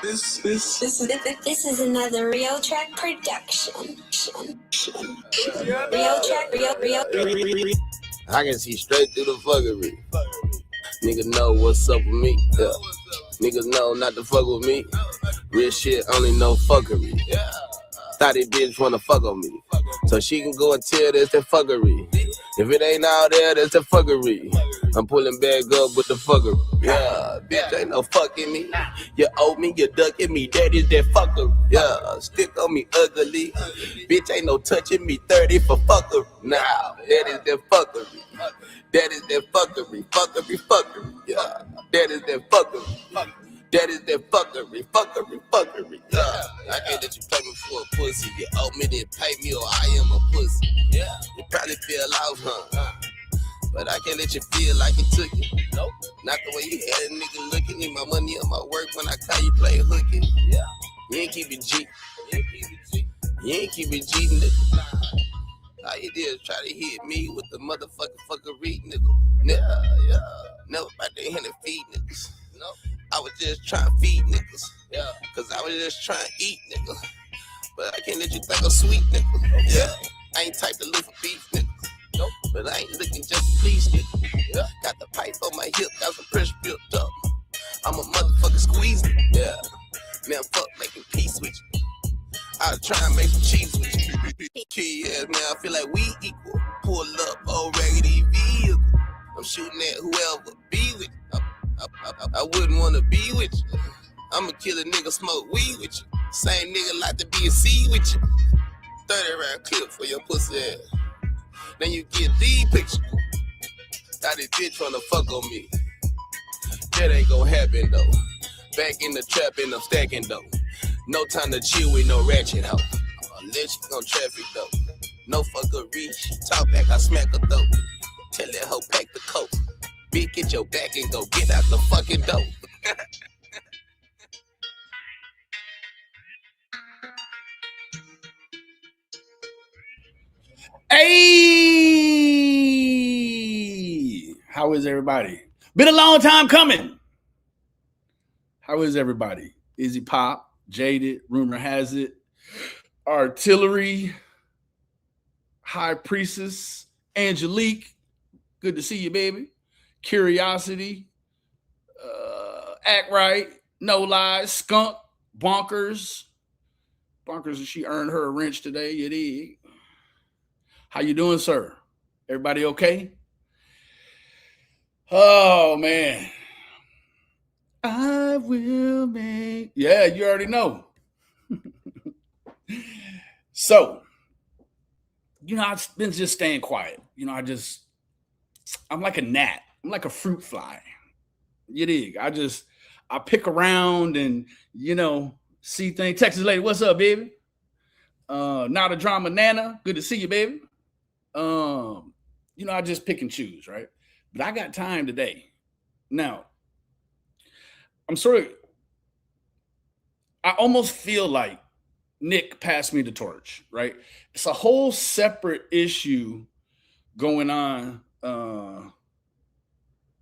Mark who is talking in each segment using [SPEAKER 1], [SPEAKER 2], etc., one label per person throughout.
[SPEAKER 1] This is another Real Track production. Real Track, real.
[SPEAKER 2] I can see straight through the fuckery. Nigga know what's up with me. Yeah. Niggas know not to fuck with me. Real shit, only no fuckery. Thought it bitch wanna fuck on me, so she can go and tell that's that fuckery. If it ain't out there, that's that fuckery. I'm pulling back up with the fuckery. Yeah, bitch ain't no fucking me. You owe me, you ducking me, that is that fuckery. Yeah, stick on me ugly. Bitch ain't no touching me 30 for fuckery. Nah, that is that fuckery. That is that fuckery, fuckery. Yeah, that is that fuckery. That is that fuckery. Yeah, I can't let you play me for a pussy. You owe me, then pay me, or I am a pussy. Yeah, you probably feel off, huh? But I can't let you feel like it took you. Nope. Not the way you had a nigga looking. Need my money on my work when I call you play hooking. Yeah. You ain't keep it G. You ain't keep it G, nigga. All you did is try to hit me with the fuckery, nigga. Yeah. Never about to hand and feed niggas. No. I was just trying to feed niggas. Yeah. Cause I was just trying to eat, nigga. But I can't let you think I'm sweet, nigga. Okay. Yeah. I ain't type to look for beef, nigga. Nope. But I ain't looking just to please, nigga. Yeah. Got the pipe on my hip, got some pressure built up. I'm a motherfucker squeezing. Yeah. Man, fuck making peace with you. I'll try and make some cheese with you. Yeah, man, I feel like we equal. Pull up, old raggedy vehicle. I'm shooting at whoever be with you. I wouldn't want to be with you. I'ma kill a nigga, smoke weed with you. Same nigga like to be a C with you. 30 round clip for your pussy ass. Then you get the picture. Got this bitch tryna fuck on me. That ain't gon' happen though. Back in the trap and I'm stacking though. No time to chill with no ratchet hoe. Unless you gon' traffic though. No fuckery, she talk back, I smack her though. Tell that hoe pack the coat. Bitch, get your back and go get out the fucking door.
[SPEAKER 3] Hey, how is everybody? Been a long time coming. How is everybody? Izzy Pop, Jaded, Rumor Has It, Artillery, High Priestess, Angelique, good to see you, baby. Curiosity, Act Right, No Lies, Skunk, Bonkers. Bonkers, she earned her a wrench today, you dig? How you doing, sir? Everybody okay? Oh, man. I will make... Yeah, you already know. So, I've been just staying quiet. I'm like a gnat. I'm like a fruit fly. You dig? I pick around and, see things. Texas lady, what's up, baby? Not a drama Nana. Good to see you, baby. I just pick and choose, right? But I got time today. Now, I almost feel like Nick passed me the torch, right? It's a whole separate issue going on.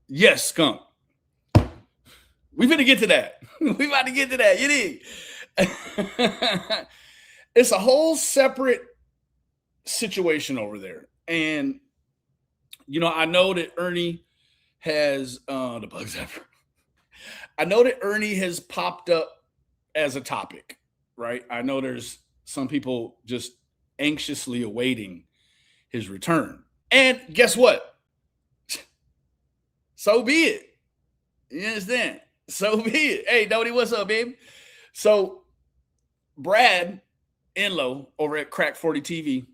[SPEAKER 3] Yes, Skunk. We finna get to that. We about to get to that. You dig? It's a whole separate situation over there. And, I know that Ernie has the bugs ever. I know that Ernie has popped up as a topic, right? I know there's some people just anxiously awaiting his return. And guess what? So be it. You understand? So be it. Hey, Dodie, what's up, baby? So Brad Enlow over at Crack 40 TV,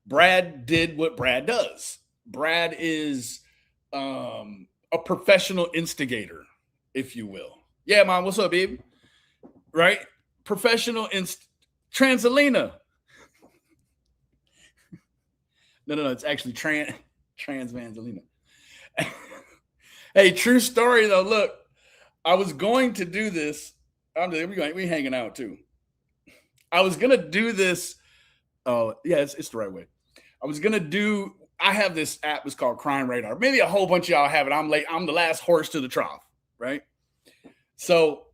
[SPEAKER 3] Brad did what Brad does. Brad is a professional instigator, if you will. Yeah, Mom, what's up, baby? Right? Professional Transalina. No, it's actually Trans Vanzalina. Hey, true story though. Look, I was going to do this. We hanging out too. I was gonna do this. Oh yeah, it's the right way. I have this app. It's called Crime Radar. Maybe a whole bunch of y'all have it. I'm late. I'm the last horse to the trough, right? So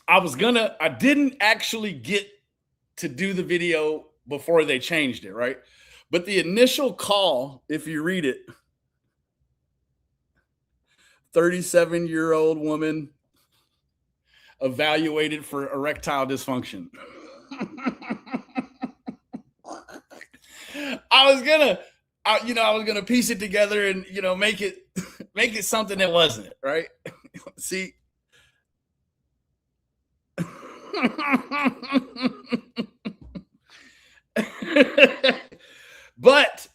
[SPEAKER 3] I didn't actually get to do the video before they changed it, right? But the initial call, if you read it, 37-year-old woman evaluated for erectile dysfunction. I was gonna piece it together and make it something that wasn't, right? See. But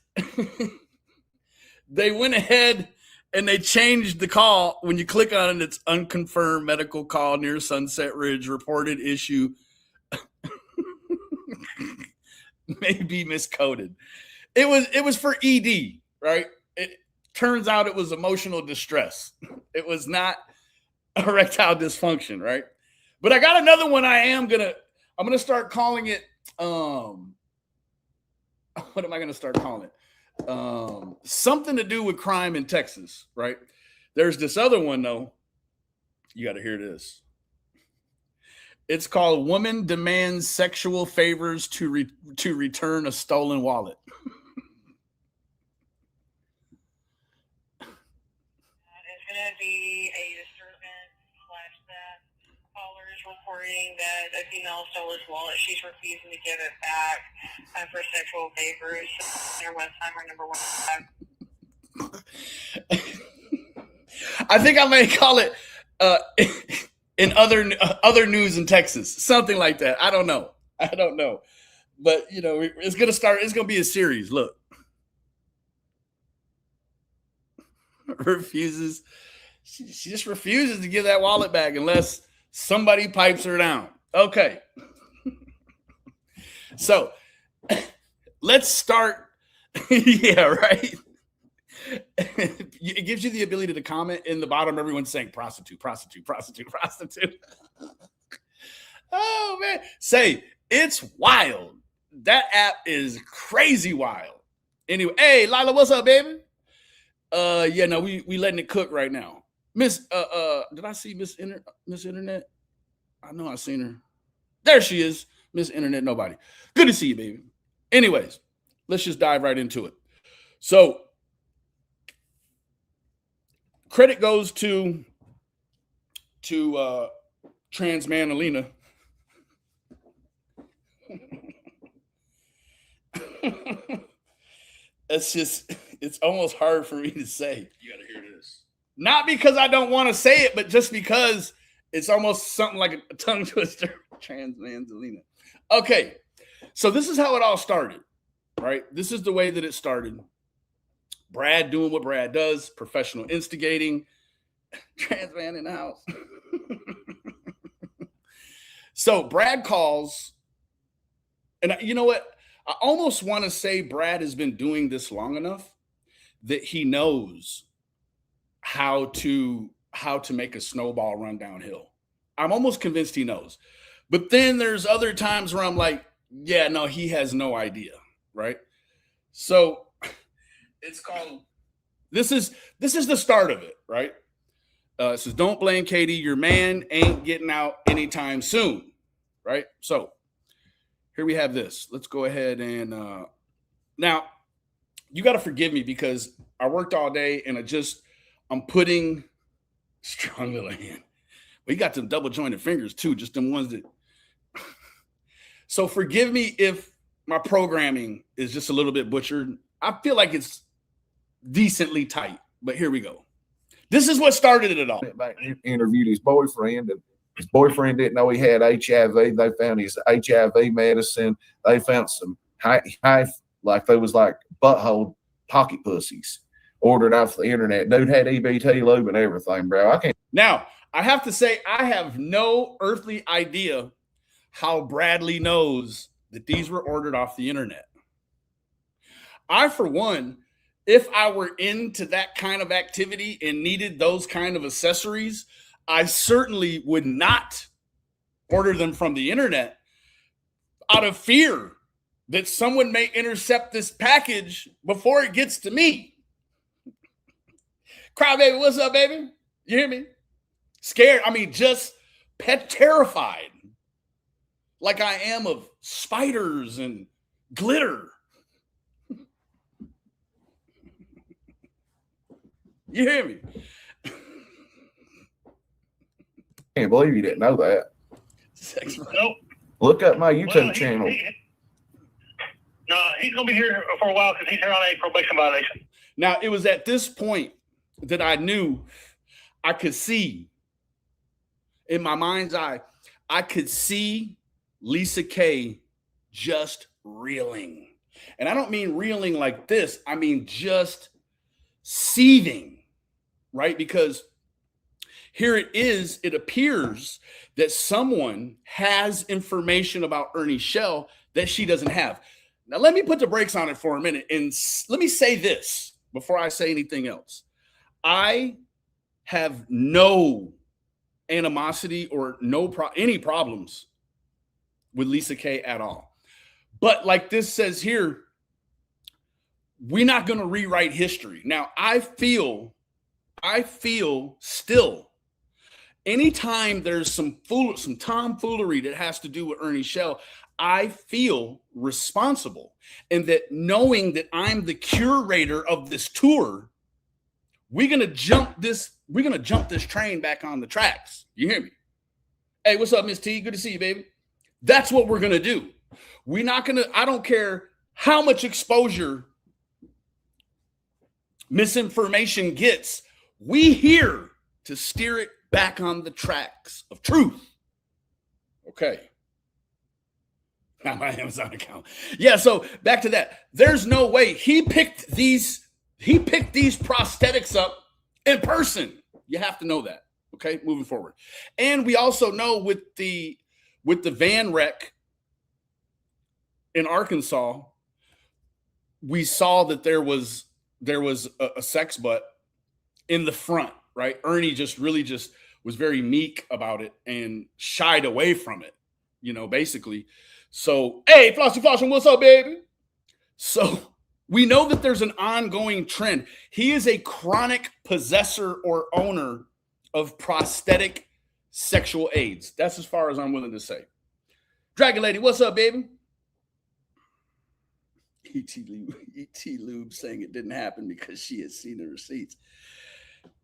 [SPEAKER 3] they went ahead and they changed the call. When you click on it, it's unconfirmed medical call near Sunset Ridge, reported issue may be miscoded. It was for ED, right? It turns out it was emotional distress. It was not erectile dysfunction, right? But I got another one. I'm gonna start calling it. What am I gonna start calling it? Something to do with crime in Texas, right? There's this other one though. You got to hear this. It's called "Woman Demands Sexual Favors to Return a Stolen Wallet."
[SPEAKER 4] It's going to be a disturbance / that caller is reporting that a female stole his wallet. She's refusing to give it back for sexual favors. Their Westheimer #1.
[SPEAKER 3] I think I may call it in other news in Texas, something like that. I don't know, but it's gonna start. It's gonna be a series. Look, refuses. She just refuses to give that wallet back unless somebody pipes her down. Okay, so let's start. Yeah, right. It gives you the ability to comment in the bottom. Everyone's saying prostitute, prostitute, prostitute, prostitute. Oh man, say it's wild. That app is crazy wild. Anyway, hey Lila, what's up, baby? Yeah, no, we letting it cook right now. Miss, did I see Miss Internet? I know I seen her. There she is, Miss Internet. Nobody. Good to see you, baby. Anyways, let's just dive right into it. So. Credit goes to trans man Alina. It's almost hard for me to say.
[SPEAKER 5] You got to hear this.
[SPEAKER 3] Not because I don't want to say it, but just because it's almost something like a tongue twister. Trans man Alina. Okay, so this is how it all started, right? This is the way that it started. Brad doing what Brad does, professional instigating, trans man in the house. So Brad calls, and you know what? I almost want to say Brad has been doing this long enough that he knows how to make a snowball run downhill. I'm almost convinced he knows. But then there's other times where I'm like, yeah, no, he has no idea, right? So it's called, this is the start of it, right? It says, don't blame Katie. Your man ain't getting out anytime soon, right? So here we have this. Let's go ahead and now you got to forgive me because I worked all day and I'm putting strong little hand. We got some double jointed fingers too, just them ones that. So forgive me if my programming is just a little bit butchered. I feel like it's decently tight, but here we go. This is what started it all.
[SPEAKER 6] Back and interviewed his boyfriend, and his boyfriend didn't know he had HIV. They found his HIV medicine. They found some like there was like butthole pocket pussies ordered off the internet. Dude had EBT lube and everything, bro. I can't.
[SPEAKER 3] Now I have to say I have no earthly idea how Bradley knows that these were ordered off the internet. I, for one, if I were into that kind of activity and needed those kind of accessories, I certainly would not order them from the internet out of fear that someone may intercept this package before it gets to me. Cry baby, what's up, baby? You hear me? Scared. I mean, just terrified. Like I am of spiders and glitter. You hear me?
[SPEAKER 6] Can't believe you didn't know that.
[SPEAKER 5] Nope.
[SPEAKER 6] Look up my YouTube channel.
[SPEAKER 5] No, he's going to be here for a while because he's here on a probation violation.
[SPEAKER 3] Now, it was at this point that I knew I could see in my mind's eye, I could see Lisa K just reeling. And I don't mean reeling like this. I mean just seething, right? Because here it is. It appears that someone has information about Ernie Shell that she doesn't have. Now, let me put the brakes on it for a minute. And let me say this before I say anything else. I have no animosity or any problems with Lisa K at all. But like this says here, we're not going to rewrite history. Now, I feel still, anytime there's some tomfoolery that has to do with Ernie Shell, I feel responsible. And that knowing that I'm the curator of this tour, we're going to jump this train back on the tracks. You hear me? Hey, what's up, Miss T? Good to see you, baby. That's what we're going to do. We're not going to, I don't care how much exposure misinformation gets. We here to steer it back on the tracks of truth. Okay. Not my Amazon account. Yeah, so back to that. There's no way he picked these prosthetics up in person. You have to know that. Okay, moving forward. And we also know with the van wreck in Arkansas, we saw that there was a sex butt in the front, right? Ernie just was very meek about it and shied away from it, basically. So, hey, Flossy, what's up, baby? So we know that there's an ongoing trend. He is a chronic possessor or owner of prosthetic sexual aids. That's as far as I'm willing to say. Dragon Lady, what's up, baby? E.T. Lube saying it didn't happen because she has seen the receipts.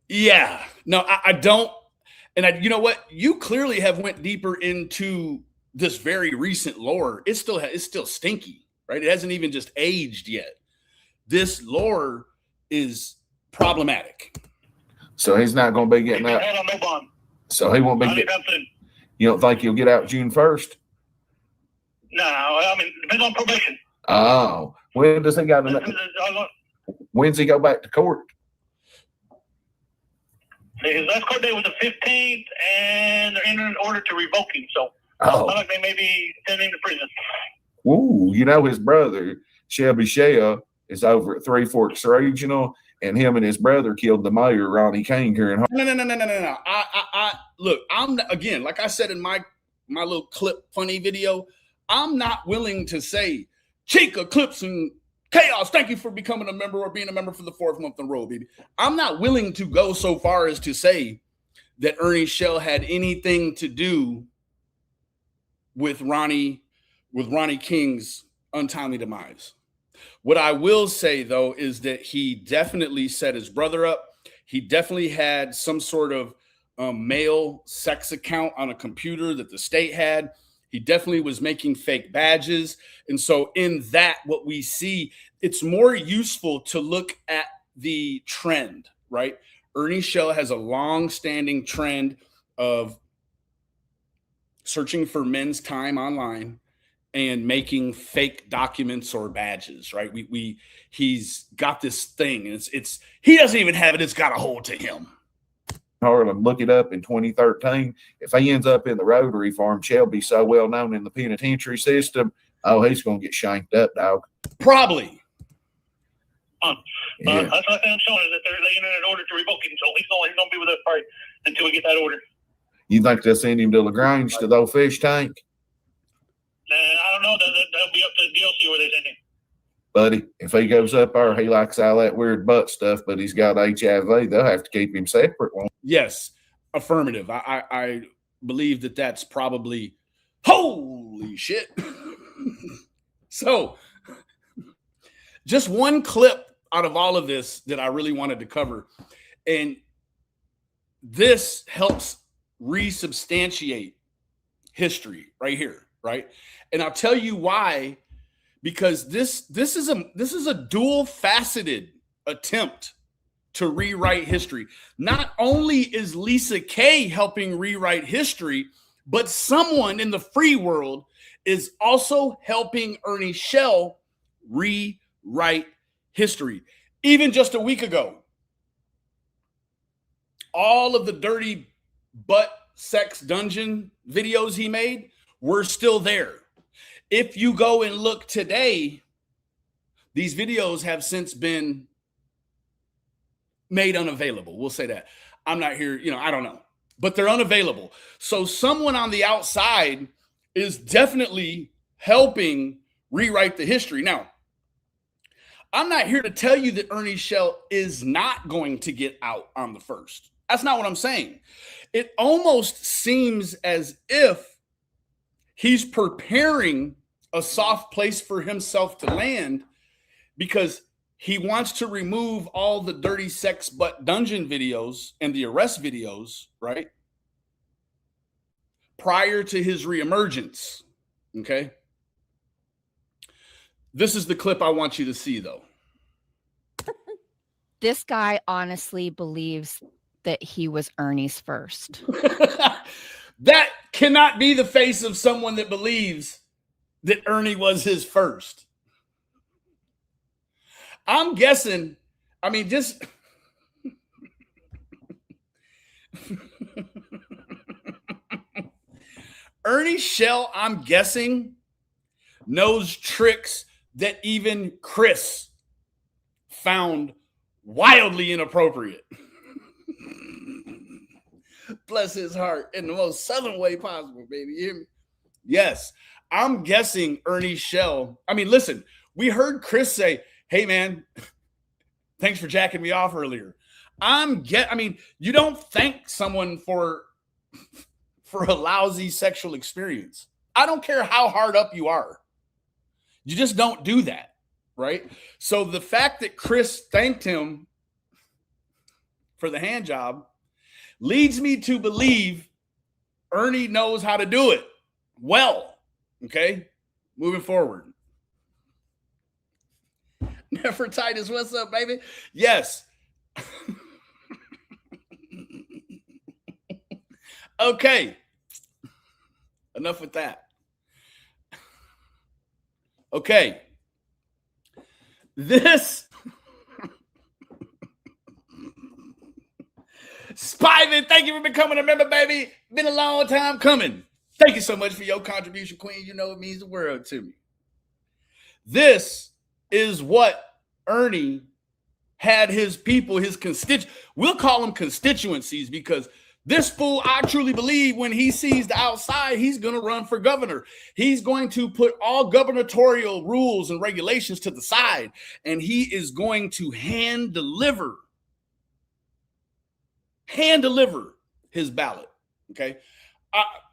[SPEAKER 3] Yeah, no, I don't. And you know what? You clearly have went deeper into this very recent lore. It's still stinky, right? It hasn't even just aged yet. This lore is problematic.
[SPEAKER 6] So he's not going to be getting out.
[SPEAKER 5] No bond.
[SPEAKER 6] So he won't be getting. You don't think he'll get out June 1st?
[SPEAKER 5] No, I mean, depends on probation.
[SPEAKER 6] Oh, when does he got to? When's he go back to court?
[SPEAKER 5] His last court date was the 15th, and they're in an order to revoke him. So
[SPEAKER 6] Oh.
[SPEAKER 5] I think they may be sending him to prison.
[SPEAKER 6] Ooh, his brother, Shelby Shell, is over at Three Forks Regional, and him and his brother killed the mayor, Ronnie King, here in
[SPEAKER 3] No. I look, I'm again, like I said in my little clip funny video, I'm not willing to say Chica, Clips, and Chaos, thank you for becoming a member or being a member for the 4th month in a row, baby. I'm not willing to go so far as to say that Ernie Shell had anything to do with Ronnie King's untimely demise. What I will say, though, is that he definitely set his brother up. He definitely had some sort of male sex account on a computer that the state had. He definitely was making fake badges. And so in that, what we see, it's more useful to look at the trend, right? Ernie Shell has a long-standing trend of searching for men's time online and making fake documents or badges, right? He's got this thing, and it's he doesn't even have it, it's got a hold to him.
[SPEAKER 6] Harlem, look it up in 2013. If he ends up in the Rotary Farm, Shelby so well known in the penitentiary system, he's going to get shanked up, dog.
[SPEAKER 3] Probably.
[SPEAKER 5] Yeah. That's what I'm showing is that they're laying in an order to revoke him, so he's going to be with us until we get that order.
[SPEAKER 6] You think they'll send him to LaGrange to the old fish tank?
[SPEAKER 5] I don't know. That'll be up to the DLC where they send him.
[SPEAKER 6] Buddy, if he goes up there, he likes all that weird butt stuff, but he's got HIV. They'll have to keep him separate.
[SPEAKER 3] Yes, affirmative. I believe that that's probably holy shit. So, just one clip out of all of this that I really wanted to cover, and this helps resubstantiate history right here, right? And I'll tell you why. Because this is a dual-faceted attempt to rewrite history. Not only is Lisa Kay helping rewrite history, but someone in the free world is also helping Ernie Shell rewrite history. Even just a week ago, all of the dirty butt sex dungeon videos he made were still there. If you go and look today, these videos have since been made unavailable. We'll say that. I'm not here, I don't know, but they're unavailable. So someone on the outside is definitely helping rewrite the history. Now, I'm not here to tell you that Ernie Shell is not going to get out on the 1st. That's not what I'm saying. It almost seems as if he's preparing a soft place for himself to land because he wants to remove all the dirty sex butt dungeon videos and the arrest videos, right? Prior to his reemergence. Okay. This is the clip I want you to see, though.
[SPEAKER 7] This guy honestly believes that he was Ernie's first.
[SPEAKER 3] That cannot be the face of someone that believes that Ernie was his first. I'm guessing, just Ernie Shell, I'm guessing, knows tricks that even Chris found wildly inappropriate. Bless his heart in the most southern way possible, baby. You hear me? Yes. I'm guessing Ernie Shell. Listen, we heard Chris say, hey, man, thanks for jacking me off earlier. You don't thank someone for a lousy sexual experience. I don't care how hard up you are. You just don't do that, right? So the fact that Chris thanked him for the hand job leads me to believe Ernie knows how to do it well. Okay, moving forward. Nefertitus, what's up, baby? Yes. Okay. Enough with that. Okay. This Spivey, thank you for becoming a member, baby. Been a long time coming. Thank you so much for your contribution, Queen. You know it means the world to me. This is what Ernie had his people, his constituents. We'll call them constituencies because this fool, I truly believe when he sees the outside, he's going to run for governor. He's going to put all gubernatorial rules and regulations to the side, and he is going to hand deliver his ballot. Okay.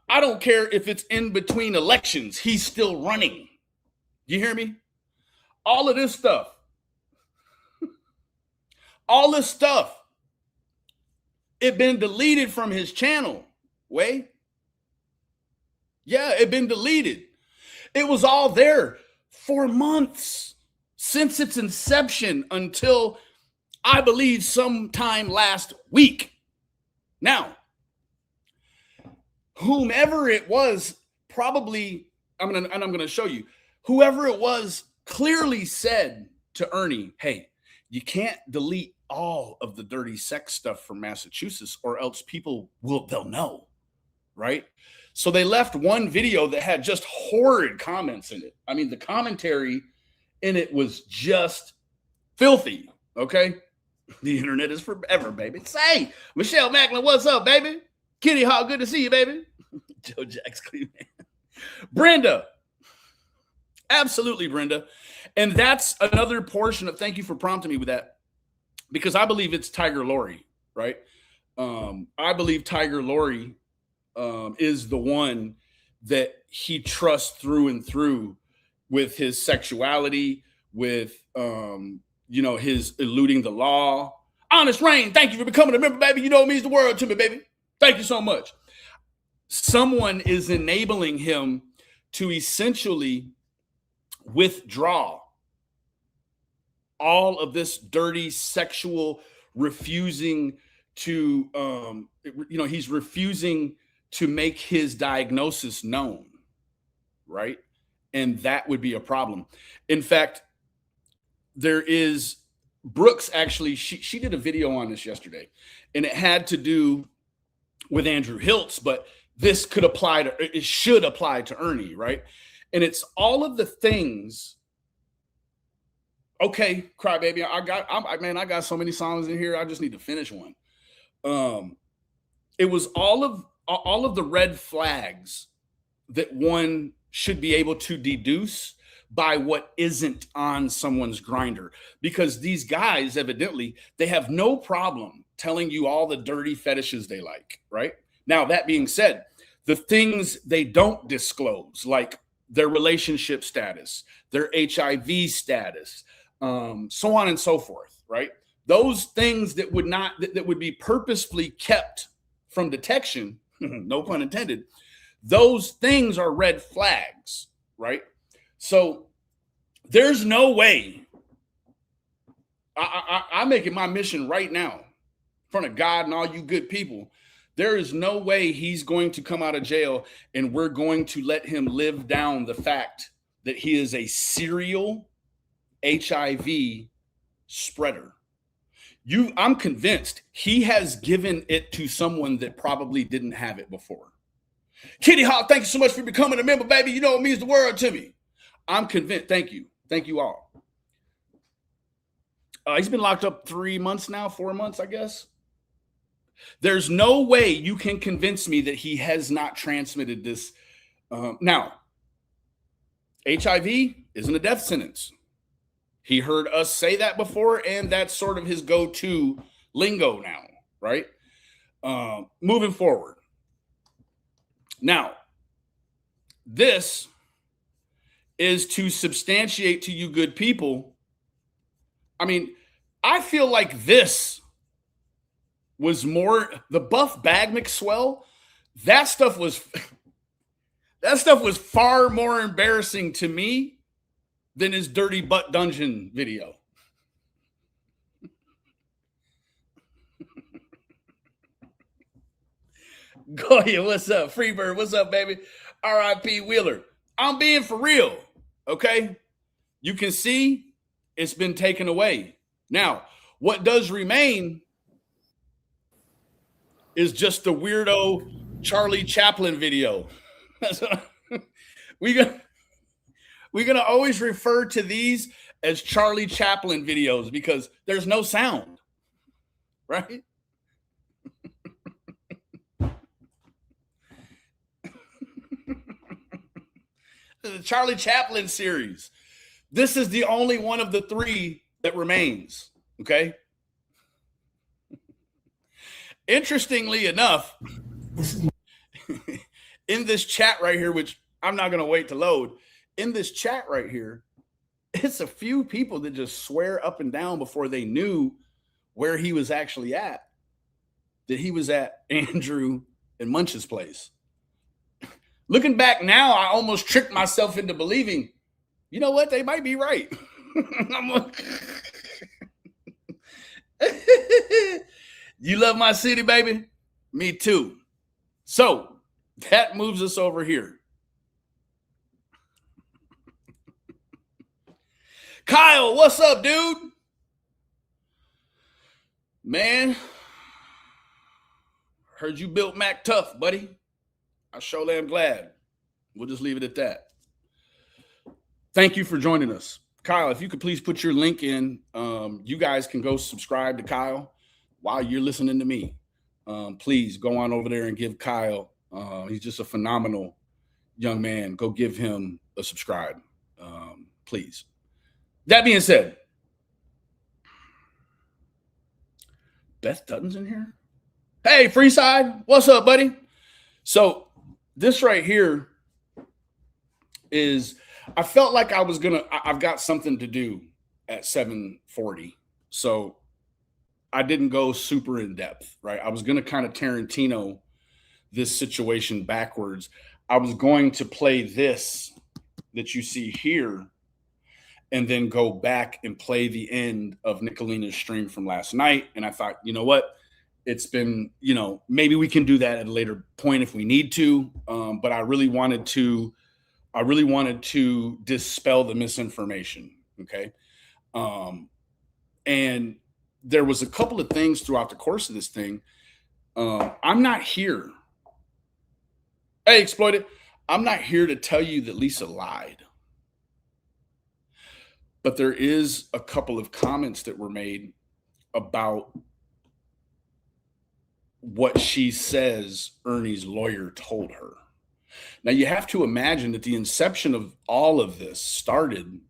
[SPEAKER 3] I don't care if it's in between elections. He's still running. You hear me? All of this stuff. It been deleted from his channel. Way. Yeah, it been deleted. It was all there for months since its inception until I believe sometime last week. Now, whomever it was, probably, I'm gonna show you, whoever it was clearly said to Ernie, hey, you can't delete all of the dirty sex stuff from Massachusetts or else they'll know, right? So they left one video that had just horrid comments in it. The commentary in it was just filthy, okay? The internet is forever, baby. Say, Michelle Macklin, what's up, baby? Kitty Hawk, good to see you, baby. Joe Jacks Cleveland. Brenda. Absolutely, Brenda. And that's another portion of, thank you for prompting me with that, because I believe it's Tiger Lori, right? I believe Tiger Lori is the one that he trusts through and through with his sexuality, with, his eluding the law. Honest Rain, thank you for becoming a member, baby. You know it means the world to me, baby. Thank you so much. Someone is enabling him to essentially withdraw all of this dirty sexual refusing to, he's refusing to make his diagnosis known, right? And that would be a problem. In fact, there is Brooks, actually, she did a video on this yesterday, and it had to do with Andrew Hiltz, but this could apply to, it should apply to Ernie, right? And it's all of the things. Okay, Crybaby, I got so many songs in here. I just need to finish one. It was all of the red flags that one should be able to deduce by what isn't on someone's grinder, because these guys, evidently, they have no problem telling you all the dirty fetishes they like, right? Now, that being said, the things they don't disclose, like their relationship status, their HIV status, so on and so forth, right? Those things that would be purposefully kept from detection, no pun intended, those things are red flags, right? So there's no way. I'm making my mission right now in front of God and all you good people. There is no way he's going to come out of jail and we're going to let him live down the fact that he is a serial HIV spreader. I'm convinced he has given it to someone that probably didn't have it before. Kitty Hawk, thank you so much for becoming a member, baby. You know it means the world to me. I'm convinced. Thank you. Thank you all. He's been locked up 3 months now, 4 months, I guess. There's no way you can convince me that he has not transmitted this. Now, HIV isn't a death sentence. He heard us say that before, and that's sort of his go-to lingo now, right? Moving forward. Now, this is to substantiate to you good people. I mean, I feel like this was more, the Buff Bag McSwell, that stuff was far more embarrassing to me than his Dirty Butt Dungeon video. Goya, what's up? Freebird, what's up, baby? R.I.P. Wheeler. I'm being for real, okay? You can see it's been taken away. Now, what does remain is just the weirdo Charlie Chaplin video. We're gonna always refer to these as Charlie Chaplin videos because there's no sound, right? The Charlie Chaplin series. This is the only one of the three that remains, okay? Interestingly enough, in this chat right here, which I'm not going to wait to load, in this chat right here, it's a few people that just swear up and down before they knew where he was actually at, that he was at Andrew and Munch's place. Looking back now, I almost tricked myself into believing, you know what, they might be right. You love my city, baby? Me too. So that moves us over here. Kyle, what's up, dude? Man, heard you built Mac tough, buddy. I surely am glad. We'll just leave it at that. Thank you for joining us. Kyle, if you could please put your link in, you guys can go subscribe to Kyle while you're listening to me. please go on over there and give Kyle. He's just a phenomenal young man. Go give him a subscribe, please. That being said, Beth Dutton's in here. Hey, Freeside, what's up, buddy? So this right here is, I felt like I've got something to do at 7:40. So I didn't go super in depth, right? I was going to kind of Tarantino this situation backwards. I was going to play this that you see here and then go back and play the end of Nicolina's stream from last night. And I thought, you know what? It's been, maybe we can do that at a later point if we need to. But I really wanted to dispel the misinformation. Okay. And there was a couple of things throughout the course of this thing. I'm not here. Hey, Exploited. I'm not here to tell you that Lisa lied. But there is a couple of comments that were made about what she says Ernie's lawyer told her. Now, you have to imagine that the inception of all of this started,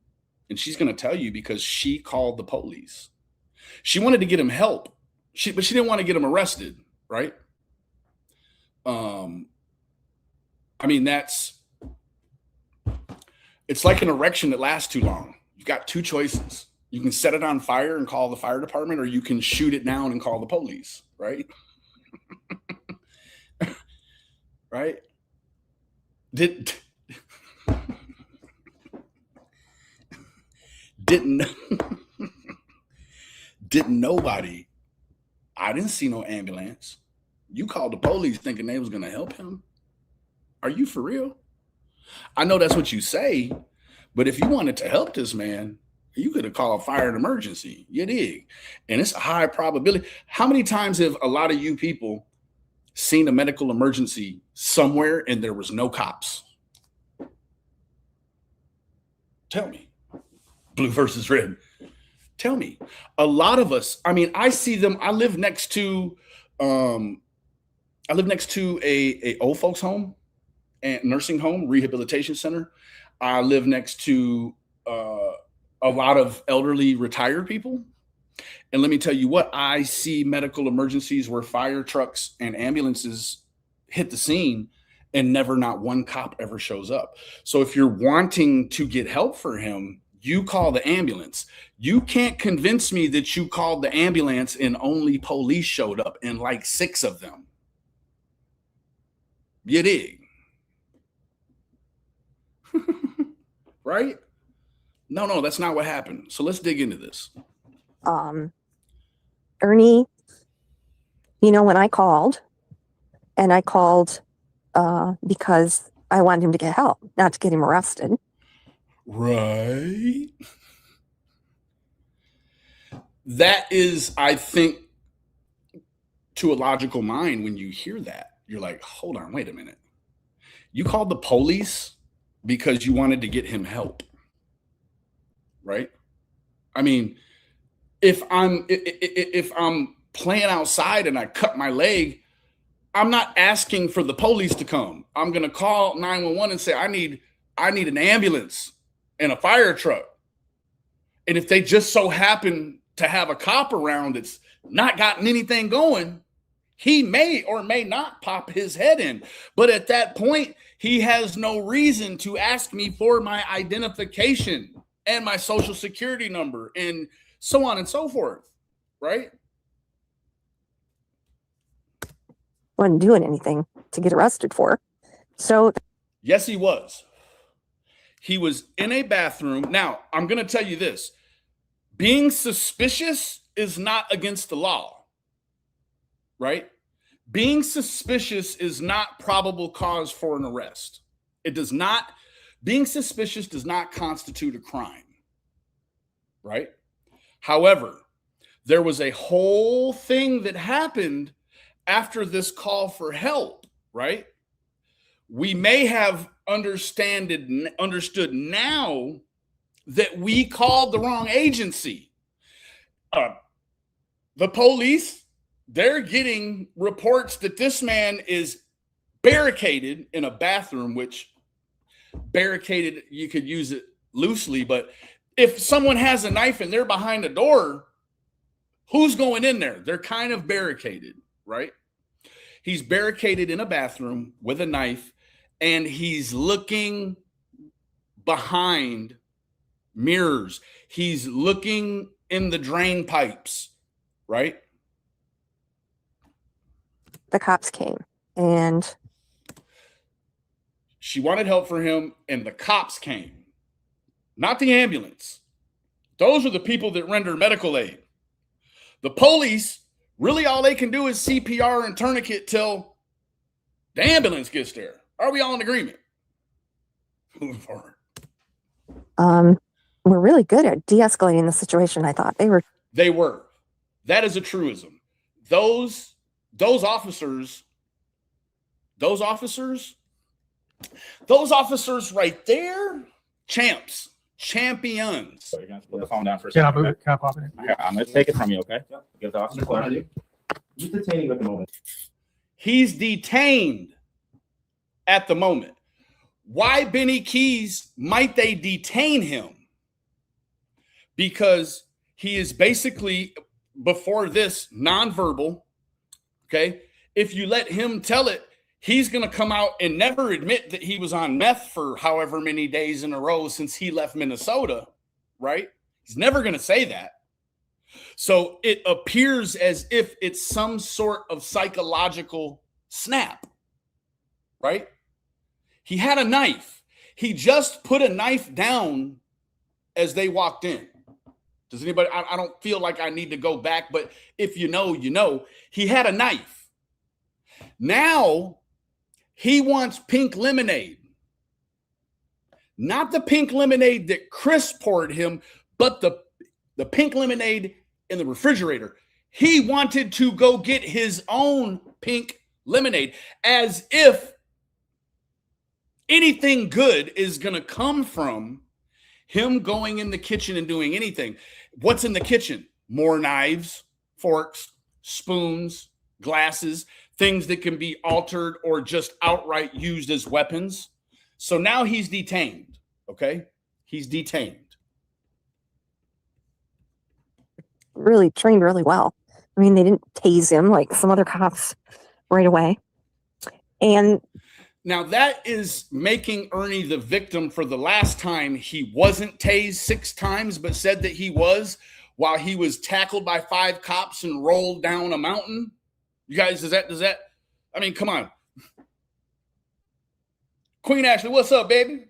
[SPEAKER 3] and she's going to tell you, because she called the police. She wanted to get him help, but she didn't want to get him arrested, right? It's like an erection that lasts too long. You've got two choices. You can set it on fire and call the fire department, or you can shoot it down and call the police, right? Right? Didn't nobody, I didn't see no ambulance. You called the police thinking they was going to help him. Are you for real? I know that's what you say, but if you wanted to help this man, you could have called fire and emergency. You dig? And it's a high probability. How many times have a lot of you people seen a medical emergency somewhere and there was no cops? Tell me. Blue versus red. Tell me. A lot of us, I see them. I live next to a old folks home and nursing home, rehabilitation center. I live next to a lot of elderly retired people. And let me tell you what, I see medical emergencies where fire trucks and ambulances hit the scene and not one cop ever shows up. So if you're wanting to get help for him, you call the ambulance. You can't convince me that you called the ambulance and only police showed up, and like 6 of them. You dig? Right? No, that's not what happened. So let's dig into this.
[SPEAKER 8] Ernie, when I called because I wanted him to get help, not to get him arrested.
[SPEAKER 3] Right. That is, I think, to a logical mind, when you hear that, you're like, hold on, wait a minute. You called the police because you wanted to get him help. Right? If I'm playing outside and I cut my leg, I'm not asking for the police to come. I'm going to call 911 and say, I need an ambulance and a fire truck. And if they just so happen to have a cop around that's not gotten anything going, he may or may not pop his head in. But at that point, he has no reason to ask me for my identification and my social security number and so on and so forth, right?
[SPEAKER 8] Wasn't doing anything to get arrested for. So
[SPEAKER 3] yes, he was. He was in a bathroom. Now, I'm going to tell you this. Being suspicious is not against the law, right? Being suspicious is not probable cause for an arrest. It does not. Being suspicious does not constitute a crime, right? However, there was a whole thing that happened after this call for help, right? We may have understood now that we called the wrong agency. The police they're getting reports that this man is barricaded in a bathroom, which barricaded, you could use it loosely, but if someone has a knife and they're behind a door, who's going in there? They're kind of barricaded, right? He's barricaded in a bathroom with a knife, and he's looking behind mirrors. He's looking in the drain pipes, right?
[SPEAKER 8] The cops came and
[SPEAKER 3] she wanted help for him, and the cops came, not the ambulance. Those are the people that render medical aid. The police, really all they can do is CPR and tourniquet till the ambulance gets there. Are we all in agreement? Moving forward.
[SPEAKER 8] We're really good at de-escalating the situation. I thought they were.
[SPEAKER 3] They were. That is a truism. Those officers right there, champions.
[SPEAKER 9] So you're gonna put the phone down for a second. Okay?
[SPEAKER 5] Can I pop it in?
[SPEAKER 9] I'm gonna take it from you, okay? Give the officer clarity. He's detaining at the moment.
[SPEAKER 3] He's detained at the moment. Why Benny Keys might they detain him? Because he is basically, before this, nonverbal. Okay. If you let him tell it, he's going to come out and never admit that he was on meth for however many days in a row since he left Minnesota, right? He's never going to say that. So it appears as if it's some sort of psychological snap, right? He had a knife. He just put a knife down as they walked in. Does anybody, I don't feel like I need to go back, but if you know, you know. He had a knife. Now he wants pink lemonade. Not the pink lemonade that Chris poured him, but the pink lemonade in the refrigerator. He wanted to go get his own pink lemonade, as if anything good is going to come from him going in the kitchen and doing anything. What's in the kitchen? More knives, forks, spoons, glasses, things that can be altered or just outright used as weapons. So now he's detained, okay? He's detained.
[SPEAKER 8] Really trained really well. I mean, they didn't tase him like some other cops right away. And
[SPEAKER 3] now that is making Ernie the victim for the last time he wasn't tased 6 times, but said that he was while he was tackled by 5 cops and rolled down a mountain. You guys, does that, I mean, come on. Queen Ashley, what's up, baby?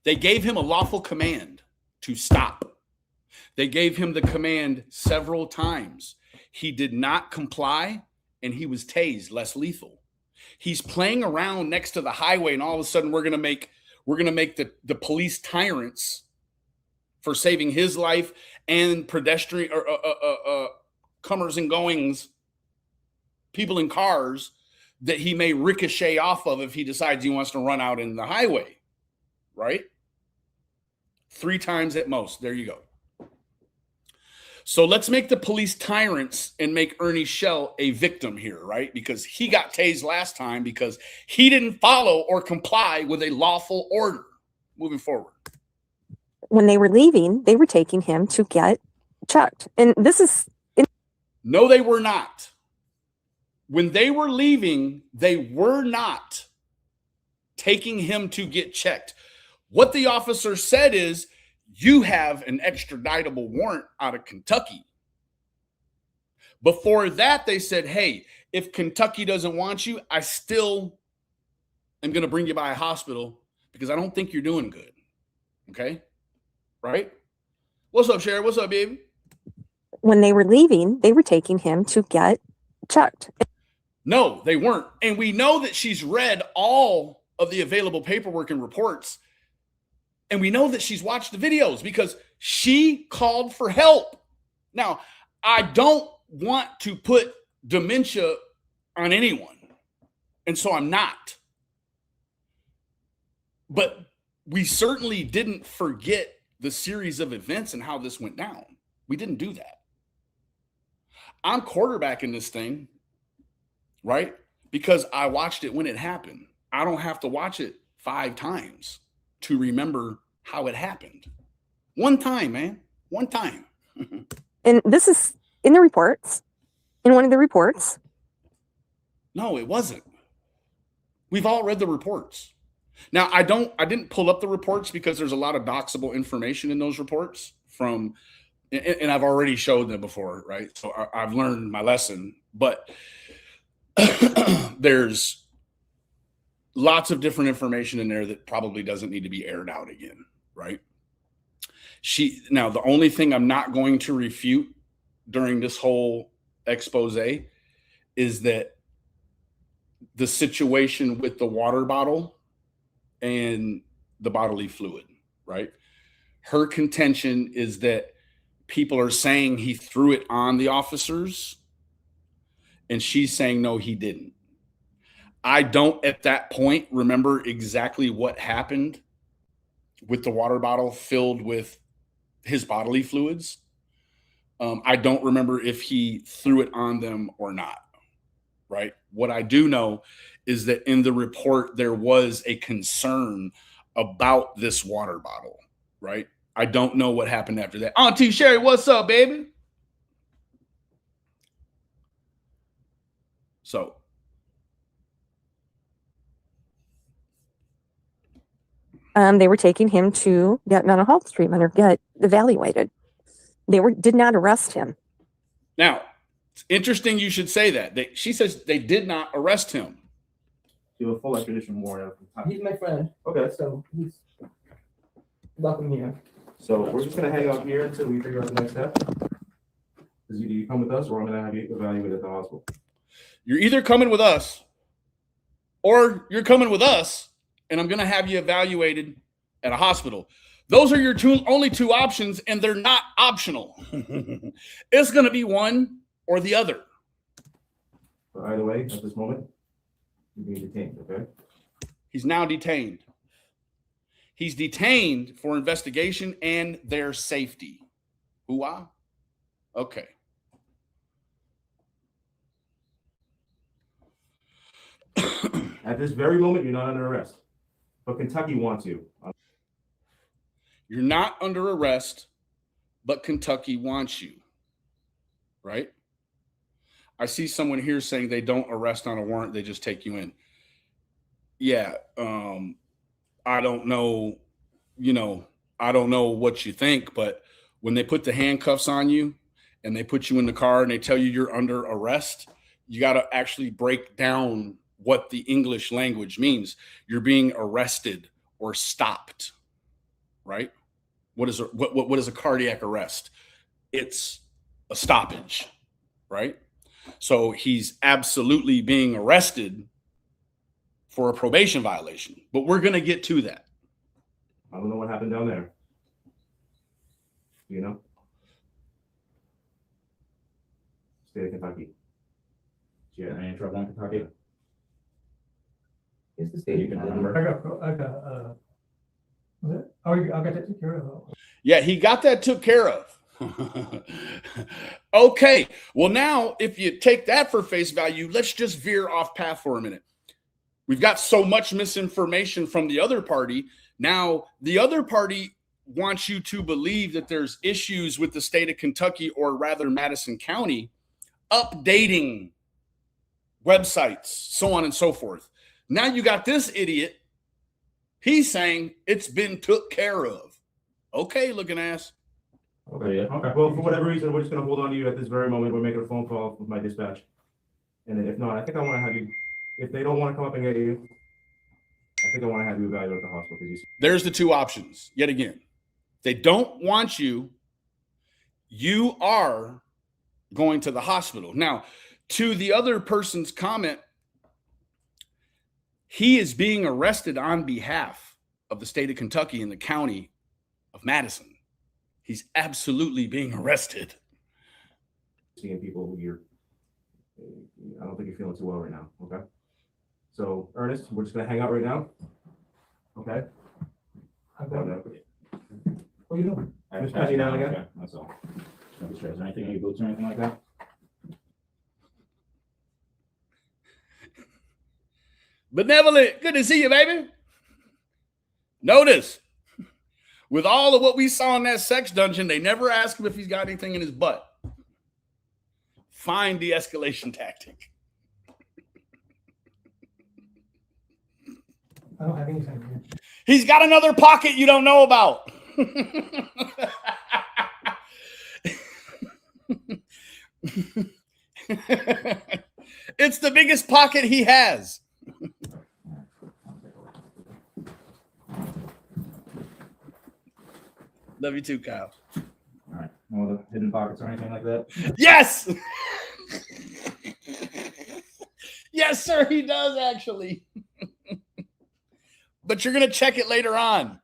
[SPEAKER 3] They gave him a lawful command to stop. They gave him the command several times. He did not comply, and he was tased, less lethal. He's playing around next to the highway, and all of a sudden we're gonna make the police tyrants for saving his life and pedestrian or comers and goings, people in cars that he may ricochet off of if he decides he wants to run out in the highway, right? 3 times at most. There you go. So let's make the police tyrants and make Ernie Shell a victim here, right? Because he got tased last time because he didn't follow or comply with a lawful order. Moving forward.
[SPEAKER 8] when they were leaving, they were taking him to get checked. And this is...
[SPEAKER 3] No, they were not. When they were leaving, they were not taking him to get checked. What the officer said is, you have an extraditable warrant out of Kentucky. Before that, they said, hey, if Kentucky doesn't want you, I still am going to bring you by a hospital because I don't think you're doing good. Okay? Right? What's up, Sherry? What's up, baby?
[SPEAKER 8] When they were leaving, they were taking him to get checked.
[SPEAKER 3] No, they weren't. And we know that she's read all of the available paperwork and reports. And we know that she's watched the videos because she called for help. Now, I don't want to put dementia on anyone. And so I'm not. But we certainly didn't forget the series of events and how this went down. We didn't do that. I'm quarterbacking this thing, right? Because I watched it when it happened. I don't have to watch it 5 times to remember how it happened. One time, man. One time.
[SPEAKER 8] And this is in the reports, in one of the reports.
[SPEAKER 3] No, it wasn't. We've all read the reports. Now, I didn't pull up the reports because there's a lot of doxable information in those reports from, and I've already showed them before, right? So I've learned my lesson, but there's lots of different information in there that probably doesn't need to be aired out again, right? Now, the only thing I'm not going to refute during this whole expose is that the situation with the water bottle and the bodily fluid, right? Her contention is that people are saying he threw it on the officers, and she's saying, no, he didn't. I don't, at that point, remember exactly what happened with the water bottle filled with his bodily fluids. I don't remember if he threw it on them or not, right? What I do know is that in the report, there was a concern about this water bottle, right? I don't know what happened after that. Auntie Sherry, what's up, baby? So
[SPEAKER 8] they were taking him to get mental health treatment or get evaluated. They did not arrest him.
[SPEAKER 3] Now, it's interesting you should say that. She says they did not arrest him.
[SPEAKER 9] Do a full extradition warrant.
[SPEAKER 10] He's my friend,
[SPEAKER 9] Okay.
[SPEAKER 10] so he's welcome here.
[SPEAKER 9] So we're just gonna hang out here until we figure out the next step. Because you come with us, or I'm gonna have you evaluated at the hospital.
[SPEAKER 3] You're either coming with us, or you're coming with us, and I'm going to have you evaluated at a hospital. Those are your only two options, and they're not optional. It's going to be one or the other.
[SPEAKER 9] But either way, at this moment, you're being detained, okay?
[SPEAKER 3] He's now detained. He's detained for investigation and their safety. Hoo-ah? Okay.
[SPEAKER 9] At this very moment, you're not under arrest. But Kentucky wants you.
[SPEAKER 3] You're not under arrest, but Kentucky wants you. Right? I see someone here saying they don't arrest on a warrant, they just take you in. Yeah, I don't know, I don't know what you think, but when they put the handcuffs on you and they put you in the car and they tell you you're under arrest, you got to actually break down what the English language means. You're being arrested or stopped, right? What is a cardiac arrest? It's a stoppage, right? So he's absolutely being arrested for a probation violation, but we're going to get to that.
[SPEAKER 9] I don't know what happened down there. You know? State of Kentucky. Do you have any trouble in Kentucky?
[SPEAKER 10] It's the state.
[SPEAKER 9] You can remember.
[SPEAKER 10] I got that taken care of.
[SPEAKER 3] Yeah, he got that took care of. Okay, well now, if you take that for face value, let's just veer off path for a minute. We've got so much misinformation from the other party. Now, the other party wants you to believe that there's issues with the state of Kentucky, or rather Madison County, updating websites, so on and so forth. Now you got this idiot. He's saying it's been took care of. Okay, looking ass.
[SPEAKER 9] Okay, yeah. Okay. Well, for whatever reason, we're just going to hold on to you at this very moment. We're making a phone call with my dispatch. And then if not, I think I want to have you, if they don't want to come up and get you, I think I want to have you evaluated at the hospital.
[SPEAKER 3] There's the two options. Yet again, if they don't want you, you are going to the hospital. Now, to the other person's comment, he is being arrested on behalf of the state of Kentucky and the county of Madison. He's absolutely being arrested.
[SPEAKER 9] Seeing people who I don't think you're feeling too well right now. Okay. So, Ernest, we're just going to hang out right now. Okay.
[SPEAKER 10] What are you doing?
[SPEAKER 9] I'm just patting you down again. Okay, that's all. Is there anything in your boots or anything like that?
[SPEAKER 3] Benevolent, good to see you, baby. Notice, with all of what we saw in that sex dungeon, they never ask him if he's got anything in his butt. Fine de-escalation tactic.
[SPEAKER 10] I don't have anything here.
[SPEAKER 3] He's got another pocket you don't know about. It's the biggest pocket he has. Love you too, Kyle.
[SPEAKER 9] All right. No other hidden pockets or anything like that?
[SPEAKER 3] Yes! Yes, sir, he does actually. But you're going to check it later on.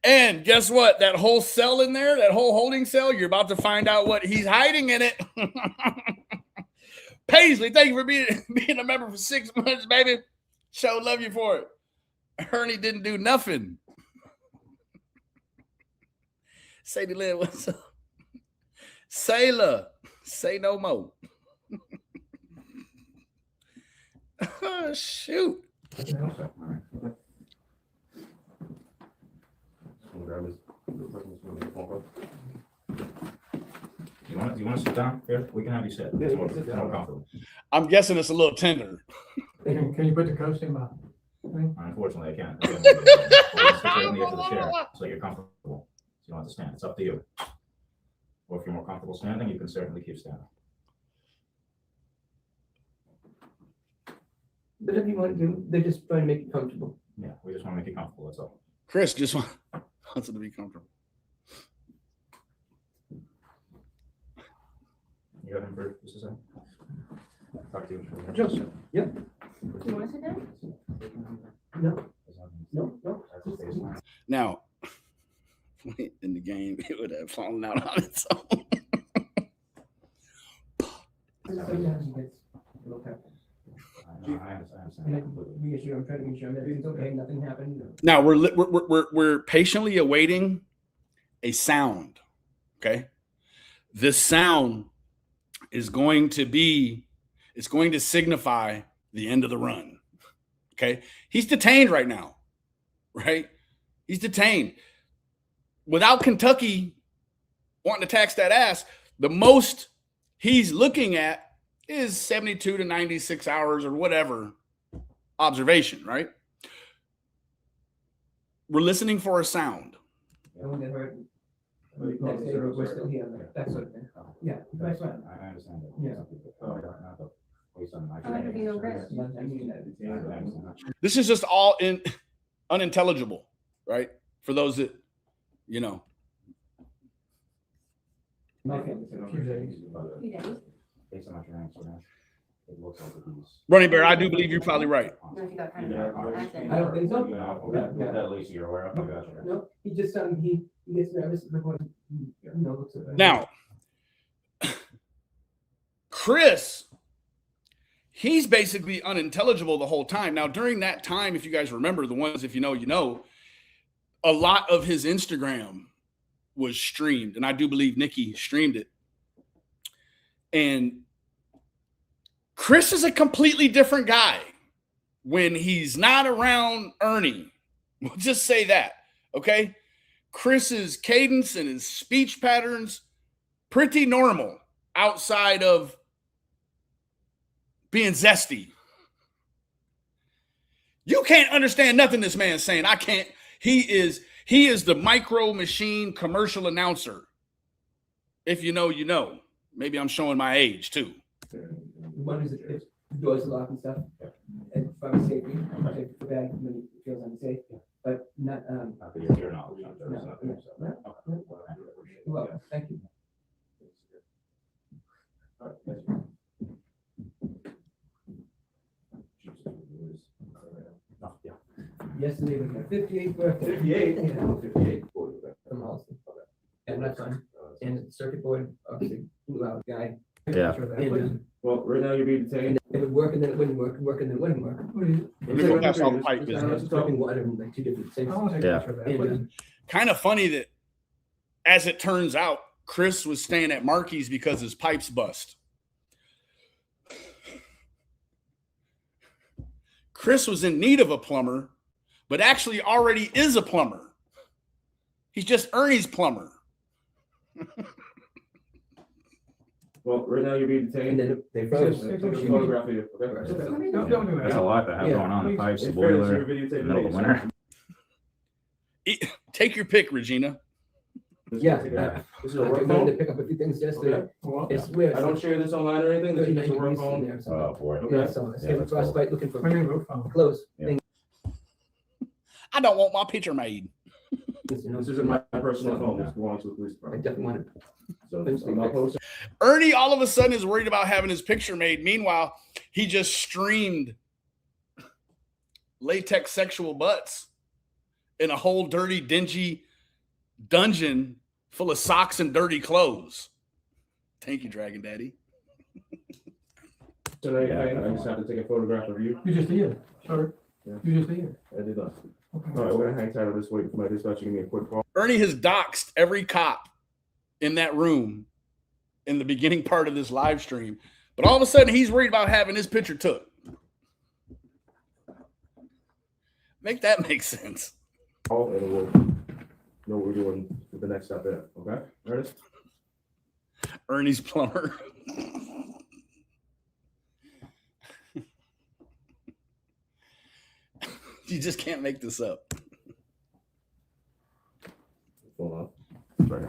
[SPEAKER 3] And guess what? That whole cell in there, that whole holding cell, you're about to find out what he's hiding in it. Paisley, thank you for being a member for 6 months, baby. Show love you for it. Ernie didn't do nothing. Sadie Lynn, what's up? Sailor, say no more. Oh, shoot.
[SPEAKER 9] You want to sit down? Here, we can have you sit. It's more comfortable.
[SPEAKER 3] I'm guessing it's a little tender.
[SPEAKER 10] Can you put the coast in my thing?
[SPEAKER 9] Unfortunately, I can't. We'll sit right on the edge of the chair so you're comfortable. So you don't have to stand. It's up to you. Or if you're more comfortable standing, you can certainly keep standing.
[SPEAKER 10] But if you want to, they're just trying to make you comfortable.
[SPEAKER 9] Yeah, we just want to make you comfortable. That's all.
[SPEAKER 3] Chris just wants it to be comfortable.
[SPEAKER 9] You got him for just a second? Talk to you.
[SPEAKER 10] Just, yep.
[SPEAKER 11] You want to sit down?
[SPEAKER 10] No.
[SPEAKER 3] Now, in the game, it would have fallen out on its own. Now we're patiently awaiting a sound. Okay, this sound is going to signify the end of the run. Okay, he's detained right now. Right, he's detained. Without Kentucky wanting to tax that ass, the most he's looking at is 72 to 96 hours or whatever observation, right? We're listening for a sound.
[SPEAKER 10] We're still here. That's what. Yeah, that's right.
[SPEAKER 9] I understand that.
[SPEAKER 10] Yeah.
[SPEAKER 3] This is just all unintelligible, right? For those that, you know.
[SPEAKER 10] Okay.
[SPEAKER 9] Based on what you're answering, it looks like these.
[SPEAKER 3] Running Bear, I do believe you're probably right.
[SPEAKER 10] I don't think so.
[SPEAKER 9] At least you're aware of it.
[SPEAKER 10] No, he just he gets nervous before looks at it.
[SPEAKER 3] Now, Chris, he's basically unintelligible the whole time. Now, during that time, if you guys remember, the ones, if you know, you know, a lot of his Instagram was streamed, and I do believe Nikki streamed it. And Chris is a completely different guy when he's not around Ernie. We'll just say that, okay? Chris's cadence and his speech patterns, pretty normal outside of being zesty. You can't understand nothing this man's saying. I can't. He is the Micro Machine commercial announcer. If you know, you know. Maybe I'm showing my age too.
[SPEAKER 10] One is if the doors are locked and stuff, and from safety, take the bag when it feels unsafe, but not.
[SPEAKER 9] You're not.
[SPEAKER 10] Well, thank you. Yesterday was my 58th birthday. 58? Yeah, 58. From Halston. And my son. And the circuit board obviously blew out guy.
[SPEAKER 9] Yeah.
[SPEAKER 10] And,
[SPEAKER 9] Well, right now you're being detained.
[SPEAKER 10] it would work and then it wouldn't work, work and then it wouldn't work.
[SPEAKER 3] Let me go past all the pipe
[SPEAKER 10] I
[SPEAKER 3] business.
[SPEAKER 10] was talking one of them, like two different things. And,
[SPEAKER 3] Kind of funny that, as it turns out, Chris was staying at Marky's because his pipes bust. Chris was in need of a plumber, but actually already is a plumber. He's just Ernie's plumber.
[SPEAKER 9] Well, right now you're being detained.
[SPEAKER 10] And then they
[SPEAKER 9] Froze.
[SPEAKER 10] froze.
[SPEAKER 9] Take a photograph of you, okay?
[SPEAKER 10] Don't do
[SPEAKER 11] That's a lot to have
[SPEAKER 10] Yeah.
[SPEAKER 11] going on. The pipes, the
[SPEAKER 9] In fairness,
[SPEAKER 11] boiler,
[SPEAKER 9] you're videotaping
[SPEAKER 11] in the middle of
[SPEAKER 9] me,
[SPEAKER 11] the
[SPEAKER 9] so-
[SPEAKER 11] winter.
[SPEAKER 3] Take your pick, Regina.
[SPEAKER 10] Yeah.
[SPEAKER 9] This is a
[SPEAKER 10] I
[SPEAKER 9] work
[SPEAKER 10] wanted to
[SPEAKER 9] phone.
[SPEAKER 10] pick up a few things just
[SPEAKER 9] Okay.
[SPEAKER 10] to, it's weird.
[SPEAKER 9] I don't share this online or anything. This is just a work phone.
[SPEAKER 10] There, so-
[SPEAKER 11] Oh, boy.
[SPEAKER 9] Okay.
[SPEAKER 10] Yeah, so I
[SPEAKER 11] Yeah,
[SPEAKER 10] came
[SPEAKER 11] that's
[SPEAKER 10] across
[SPEAKER 11] cool.
[SPEAKER 10] quite looking for clothes.
[SPEAKER 11] Yeah.
[SPEAKER 10] Things,
[SPEAKER 3] I don't want my picture made.
[SPEAKER 10] you know,
[SPEAKER 9] This isn't my personal phone. This belongs to the police
[SPEAKER 10] I
[SPEAKER 9] department.
[SPEAKER 10] definitely wanted.
[SPEAKER 9] So I'm not posting.
[SPEAKER 3] Ernie all of a sudden is worried about having his picture made. Meanwhile, he just streamed latex sexual butts in a whole dirty, dingy dungeon full of socks and dirty clothes. Thank you, Dragon Daddy.
[SPEAKER 9] Tonight, I just have to take a photograph of you.
[SPEAKER 12] You just did, sir.
[SPEAKER 9] Yeah.
[SPEAKER 12] You just did.
[SPEAKER 9] I did that.
[SPEAKER 12] Okay.
[SPEAKER 9] All right, we're gonna hang tight on this. Wait for my dispatcher to give me a quick call.
[SPEAKER 3] Ernie has doxed every cop in that room in the beginning part of this live stream, but all of a sudden he's worried about having his picture took. Make that make sense.
[SPEAKER 9] Call and we'll know what we're doing with the next step there. Okay, Ernest?
[SPEAKER 3] Ernie's plumber. You just can't make this up.
[SPEAKER 9] Hold on. Right.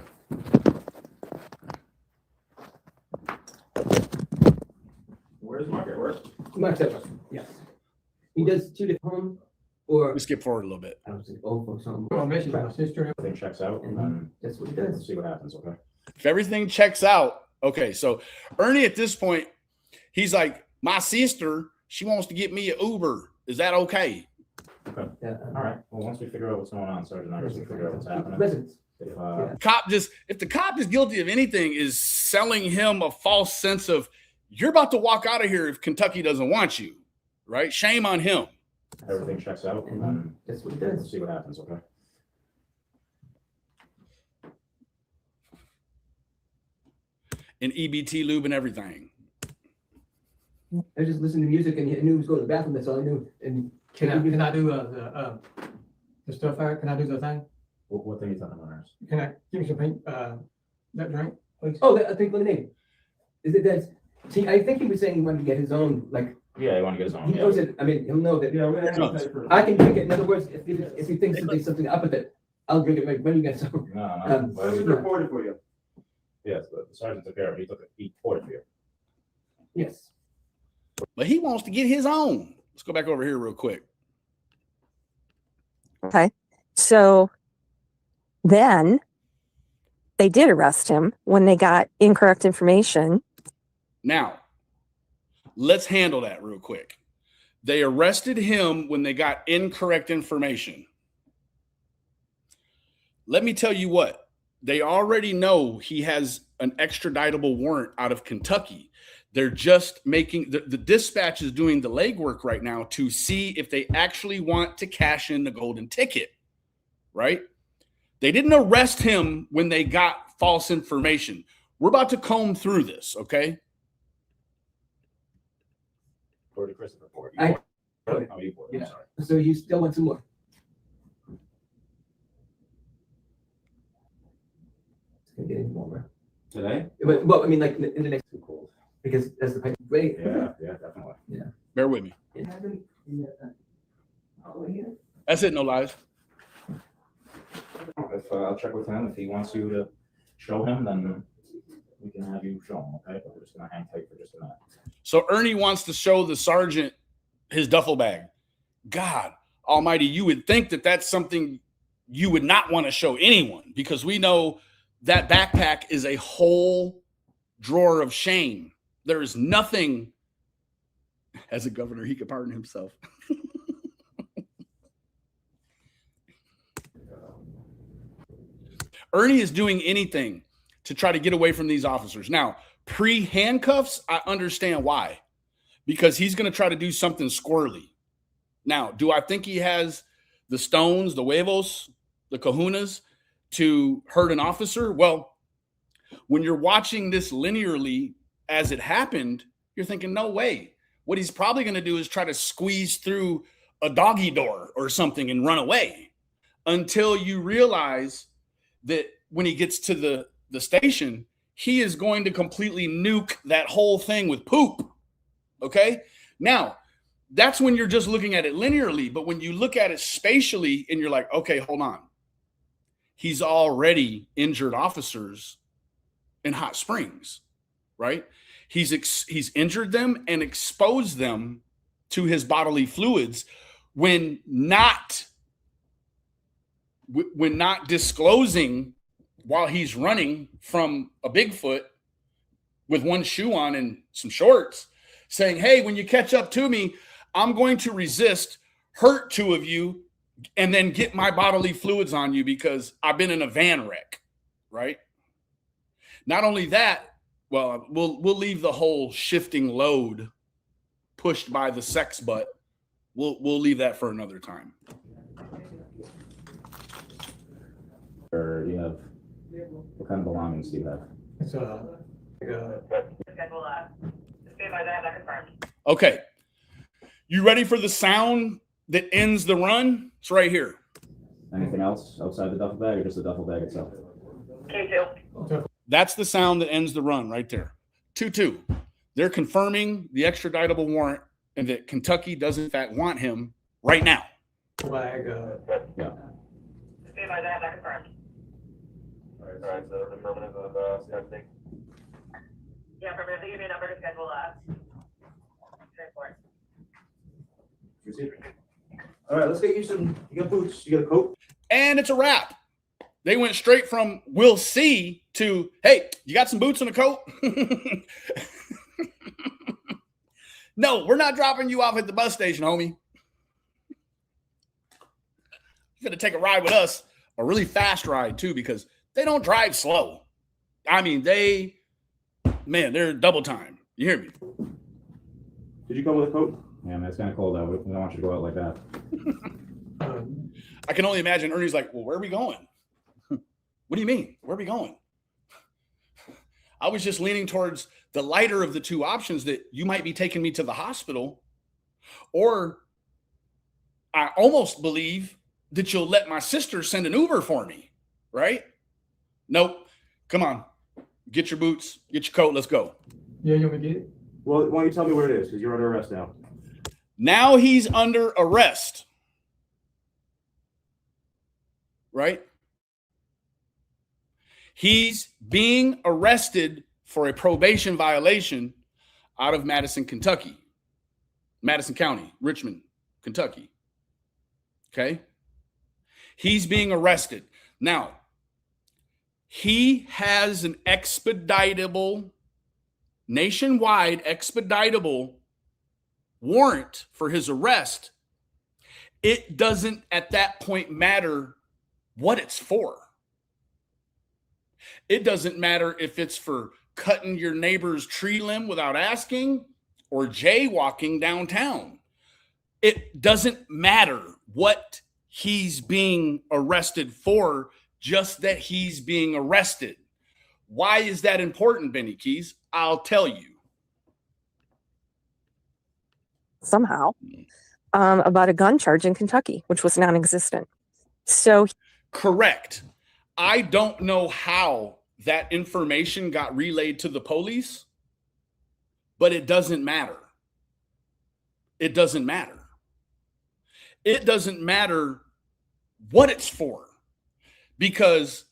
[SPEAKER 9] Where's Mark at work?
[SPEAKER 10] Mark said, yes. He does 2 different home or,
[SPEAKER 3] We skip forward a little bit.
[SPEAKER 10] I don't think, old folks home.
[SPEAKER 12] Well, Mrs. my sister.
[SPEAKER 11] Everything checks out, and then
[SPEAKER 10] That's what he
[SPEAKER 11] we'll
[SPEAKER 10] does.
[SPEAKER 11] see what happens, okay?
[SPEAKER 3] If everything checks out, okay. So Ernie at this point, he's like, my sister, she wants to get me an Uber. Is that okay?
[SPEAKER 10] Yeah.
[SPEAKER 11] All right. Well, once we figure out what's going on, Sergeant, I guess we figure out what's happening.
[SPEAKER 10] Residents.
[SPEAKER 11] If,
[SPEAKER 3] If the cop is guilty of anything, is selling him a false sense of you're about to walk out of here if Kentucky doesn't want you, right? Shame on him.
[SPEAKER 11] everything checks out, and then
[SPEAKER 10] That's what he
[SPEAKER 11] we'll
[SPEAKER 10] does.
[SPEAKER 11] see what happens, okay?
[SPEAKER 3] And EBT lube and everything.
[SPEAKER 10] I just listened to music and I knew he was going to the bathroom. That's all I knew. And
[SPEAKER 12] Can I do the stuff out? Can I do the thing?
[SPEAKER 11] What thing are you talking about, Ernest?
[SPEAKER 12] Can I give me some pink, that drink, please?
[SPEAKER 10] oh, I think lemonade. Is it that? See, I think he was saying he wanted to get his own. Like
[SPEAKER 11] Yeah, you want to get his own.
[SPEAKER 10] he knows it. I mean, he'll know that.
[SPEAKER 9] Yeah, we're gonna hang tight for.
[SPEAKER 10] I can drink it. In other words, if he thinks that there's something up with it, I'll drink it. Like when you get some.
[SPEAKER 11] No.
[SPEAKER 9] This is reported for you.
[SPEAKER 11] Yes, but the sergeant took care of it. He poured it for you.
[SPEAKER 10] Yes.
[SPEAKER 3] But he wants to get his own. Let's go back over here real quick.
[SPEAKER 8] Okay. So then they did arrest him when they got incorrect information.
[SPEAKER 3] Now, let's handle that real quick. They arrested him when they got incorrect information. Let me tell you what, they already know he has an extraditable warrant out of Kentucky. They're just making the dispatch is doing the legwork right now to see if they actually want to cash in the golden ticket, right? They didn't arrest him when they got false information. We're about to comb through this, okay?
[SPEAKER 11] Poured to Christopher poured.
[SPEAKER 10] I-
[SPEAKER 11] You poured. Oh, you poured. I'm
[SPEAKER 10] Yeah.
[SPEAKER 11] sorry.
[SPEAKER 10] So you still want some more? It's gonna get any warmer.
[SPEAKER 9] Today?
[SPEAKER 10] Well, I mean, like in the next
[SPEAKER 11] Too cold.
[SPEAKER 10] because as the pipe break.
[SPEAKER 11] Yeah, definitely.
[SPEAKER 3] Bear with me.
[SPEAKER 10] It happened in the, all the way here.
[SPEAKER 3] That's it, no lies.
[SPEAKER 11] If I'll check with him, if he wants you to show him, then we can have you show him, okay? But we're just gonna hang tight for just a minute.
[SPEAKER 3] So Ernie wants to show the sergeant his duffel bag. God almighty, you would think that that's something you would not want to show anyone because we know that backpack is a whole drawer of shame. There is nothing, as a governor, he could pardon himself. Ernie is doing anything to try to get away from these officers. Now, pre-handcuffs, I understand why. Because he's going to try to do something squirrely. Now, do I think he has the stones, the huevos, the kahunas to hurt an officer? Well, when you're watching this linearly as it happened, you're thinking, no way. what he's probably going to do is try to squeeze through a doggy door or something and run away, until you realize that when he gets to the station, he is going to completely nuke that whole thing with poop. Okay? Now, that's when you're just looking at it linearly, but when you look at it spatially and you're like, okay, hold on. He's already injured officers in Hot Springs, right? He's injured them and exposed them to his bodily fluids when not disclosing while he's running from a Bigfoot with one shoe on and some shorts, saying, hey, when you catch up to me, I'm going to resist, hurt two of you, and then get my bodily fluids on you because I've been in a van wreck, right? Not only that, well, we'll leave the whole shifting load pushed by the sex butt. We'll leave that for another time.
[SPEAKER 11] Or you have, what kind of belongings do you have?
[SPEAKER 12] It's
[SPEAKER 3] Okay. You ready for the sound that ends the run? It's right here.
[SPEAKER 11] Anything else outside the duffel bag or just the duffel bag itself?
[SPEAKER 4] K2.
[SPEAKER 3] That's the sound that ends the run right there. 2-2. They're confirming the extraditable warrant and that Kentucky does in fact want him right now.
[SPEAKER 12] flag,
[SPEAKER 11] Yeah.
[SPEAKER 4] Stand by that confirmed.
[SPEAKER 5] All right, so the affirmative of scheduling.
[SPEAKER 4] Yeah, affirmative. Give me a number to schedule transport.
[SPEAKER 9] All right, let's get you some. You got boots. You got a coat.
[SPEAKER 3] And it's a wrap. They went straight from we'll see to, hey, you got some boots and a coat? No, we're not dropping you off at the bus station, homie. You're going to take a ride with us, a really fast ride too, because they don't drive slow. I mean, they're double time. You hear me?
[SPEAKER 9] Did you come with a coat?
[SPEAKER 11] Yeah, man, it's kind of cold out. We don't want you to go out like that.
[SPEAKER 3] I can only imagine Ernie's like, well, where are we going? What do you mean? Where are we going? I was just leaning towards the lighter of the two options, that you might be taking me to the hospital, or I almost believe that you'll let my sister send an Uber for me, right? Nope. Come on. Get your boots, get your coat, let's go.
[SPEAKER 12] yeah, you want me to get it?
[SPEAKER 9] Well, why don't you tell me where it is? Because you're under arrest now.
[SPEAKER 3] Now he's under arrest, right? He's being arrested for a probation violation out of Madison County, Richmond, Kentucky. Okay? He's being arrested. Now, he has an nationwide expeditable warrant for his arrest. It doesn't at that point matter what it's for. It doesn't matter if it's for cutting your neighbor's tree limb without asking or jaywalking downtown. It doesn't matter what he's being arrested for, just that he's being arrested. Why is that important, Benny Keys? I'll tell you.
[SPEAKER 8] Somehow, about a gun charge in Kentucky, which was non-existent. So,
[SPEAKER 3] correct. I don't know how that information got relayed to the police, but it doesn't matter. It doesn't matter. It doesn't matter what it's for, because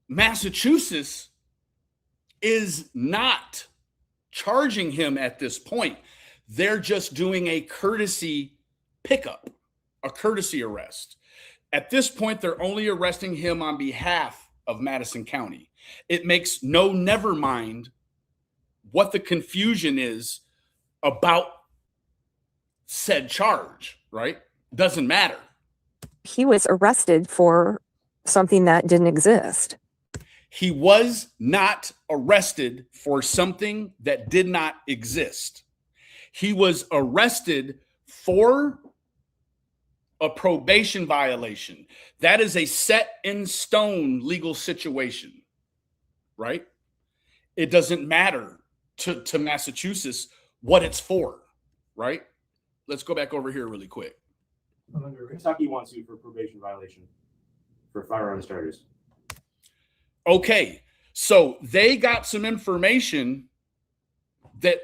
[SPEAKER 3] Massachusetts is not charging him at this point. They're just doing a courtesy pickup, a courtesy arrest. At this point, they're only arresting him on behalf of Madison County. It makes never mind what the confusion is about said charge, right? Doesn't matter.
[SPEAKER 8] he was arrested for something that didn't exist.
[SPEAKER 3] He was not arrested for something that did not exist. He was arrested for a probation violation. That is a set in stone legal situation, right? It doesn't matter to Massachusetts what it's for. right? Let's go back over here really quick.
[SPEAKER 9] Kentucky wants you for probation violation for firearms charges.
[SPEAKER 3] Okay, so they got some information that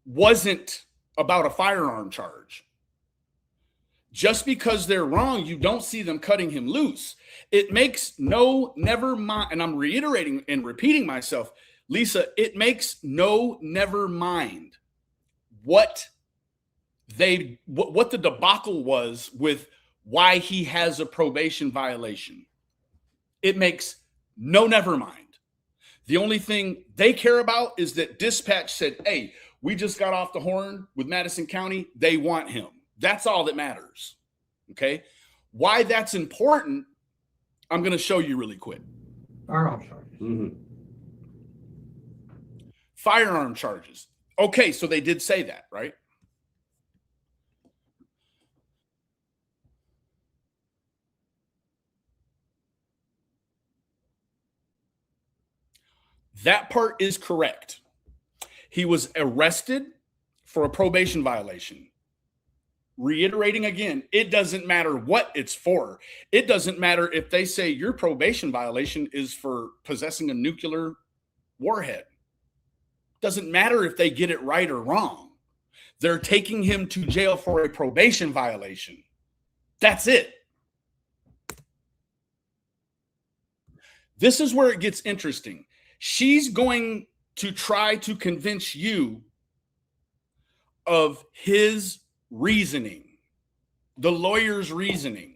[SPEAKER 3] wasn't about a firearm charge. Just because they're wrong, you don't see them cutting him loose. It makes never mind, and I'm reiterating and repeating myself, Lisa, it makes never mind what the debacle was with why he has a probation violation. It makes never mind. The only thing they care about is that dispatch said, hey, we just got off the horn with Madison County. They want him. That's all that matters. Okay. Why that's important, I'm going to show you really quick.
[SPEAKER 12] Firearm charges.
[SPEAKER 3] Mm-hmm. Firearm charges. Okay. So they did say that, right? That part is correct. He was arrested for a probation violation. Reiterating again, it doesn't matter what it's for. It doesn't matter if they say your probation violation is for possessing a nuclear warhead. Doesn't matter if they get it right or wrong. They're taking him to jail for a probation violation. That's it. This is where it gets interesting. She's going to try to convince you of his reasoning, the lawyer's reasoning.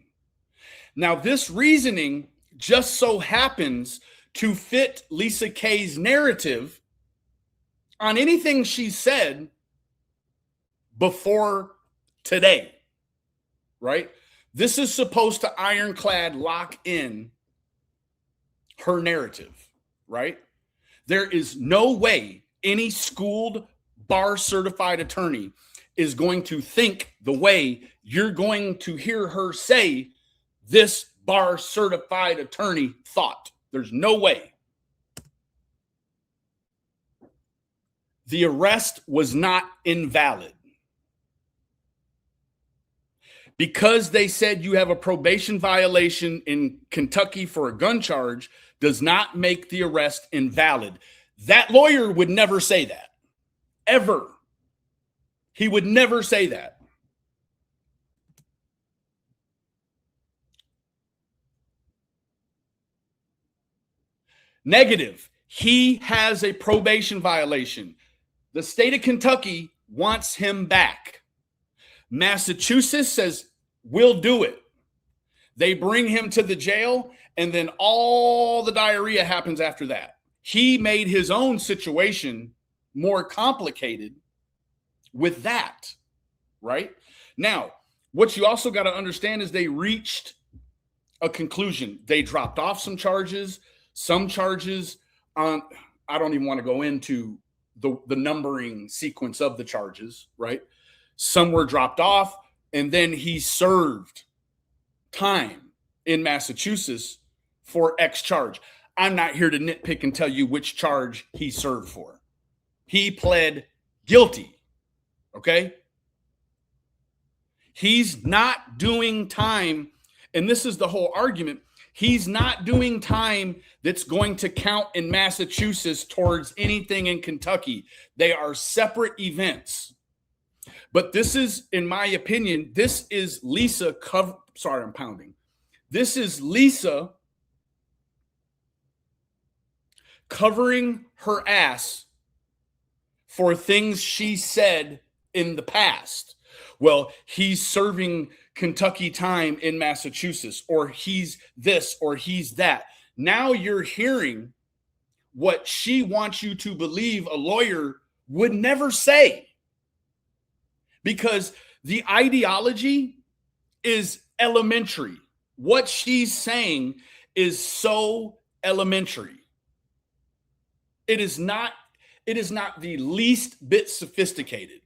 [SPEAKER 3] Now, this reasoning just so happens to fit Lisa Kay's narrative on anything she said before today, right? This is supposed to ironclad lock in her narrative, right? There is no way any schooled bar certified attorney is going to think the way you're going to hear her say this bar certified attorney thought. There's no way. The arrest was not invalid. Because they said you have a probation violation in Kentucky for a gun charge does not make the arrest invalid. That lawyer would never say that. Ever. He would never say that. Negative. He has a probation violation. The state of Kentucky wants him back. Massachusetts says, we'll do it. They bring him to the jail, and then all the diarrhea happens after that. He made his own situation more complicated with that, right? Now, what you also got to understand is they reached a conclusion. They dropped off some charges on, I don't even want to go into the numbering sequence of the charges, right? Some were dropped off, and then he served time in Massachusetts for X charge. I'm not here to nitpick and tell you which charge he served for. He pled guilty, okay? He's not doing time, and this is the whole argument. He's not doing time that's going to count in Massachusetts towards anything in Kentucky. They are separate events. But this is, in my opinion, this is Lisa sorry, I'm pounding. This is Lisa covering her ass for things she said in the past. Well, he's serving Kentucky time in Massachusetts, or he's this, or he's that. Now you're hearing what she wants you to believe a lawyer would never say, because the ideology is elementary. What she's saying is so elementary. It is not the least bit sophisticated.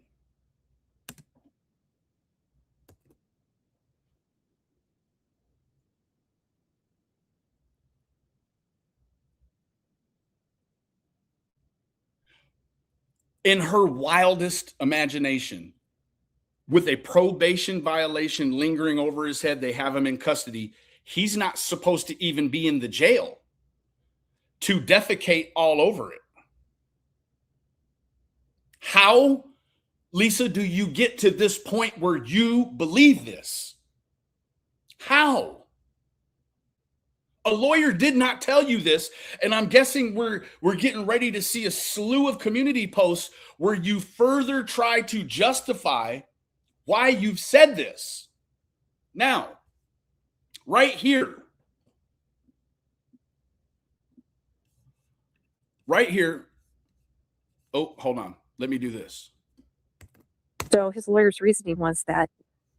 [SPEAKER 3] in her wildest imagination, with a probation violation lingering over his head, they have him in custody. He's not supposed to even be in the jail to defecate all over it. How, Lisa, do you get to this point where you believe this? How? A lawyer did not tell you this, and I'm guessing we're getting ready to see a slew of community posts where you further try to justify why you've said this. Now, right here, oh, hold on, let me do this.
[SPEAKER 8] So his lawyer's reasoning was that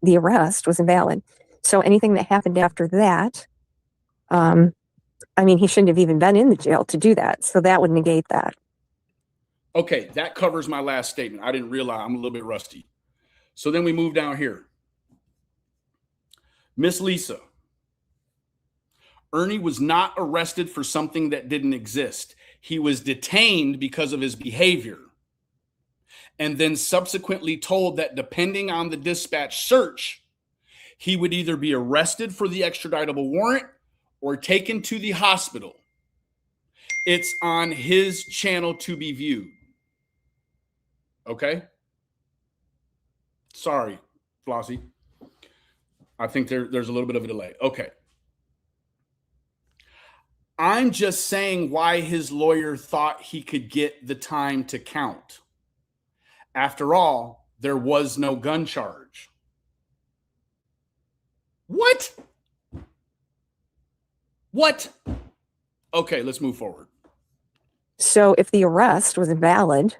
[SPEAKER 8] the arrest was invalid. So anything that happened after that, I mean, he shouldn't have even been in the jail to do that. So that would negate that.
[SPEAKER 3] Okay, that covers my last statement. I didn't realize I'm a little bit rusty. So then we move down here. Miss Lisa, Ernie was not arrested for something that didn't exist. He was detained because of his behavior, and then subsequently told that depending on the dispatch search, he would either be arrested for the extraditable warrant or taken to the hospital. It's on his channel to be viewed. Okay? Sorry, Flossie. I think there's a little bit of a delay. Okay. I'm just saying why his lawyer thought he could get the time to count. After all, there was no gun charge. What? What? Okay, let's move forward.
[SPEAKER 8] So if the arrest was invalid,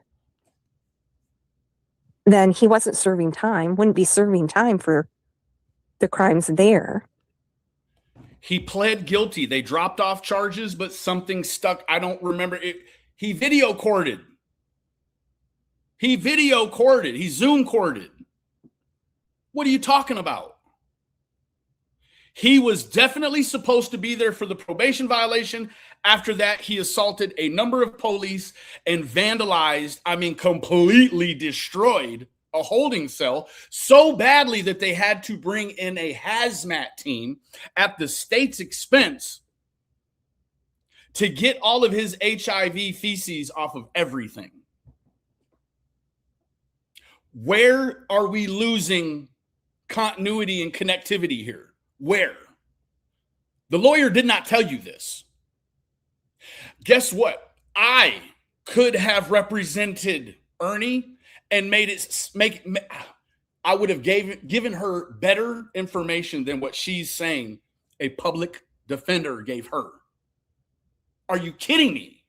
[SPEAKER 8] then he wasn't serving time, wouldn't be serving time for the crimes there.
[SPEAKER 3] He pled guilty. They dropped off charges, but something stuck. I don't remember it. He video corded. He Zoom corded. What are you talking about? He was definitely supposed to be there for the probation violation. After that, he assaulted a number of police and vandalized, completely destroyed a holding cell so badly that they had to bring in a hazmat team at the state's expense to get all of his HIV feces off of everything. Where are we losing continuity and connectivity here? Where? The lawyer did not tell you this. Guess what? I could have represented Ernie and I would have given her better information than what she's saying a public defender gave her. Are you kidding me?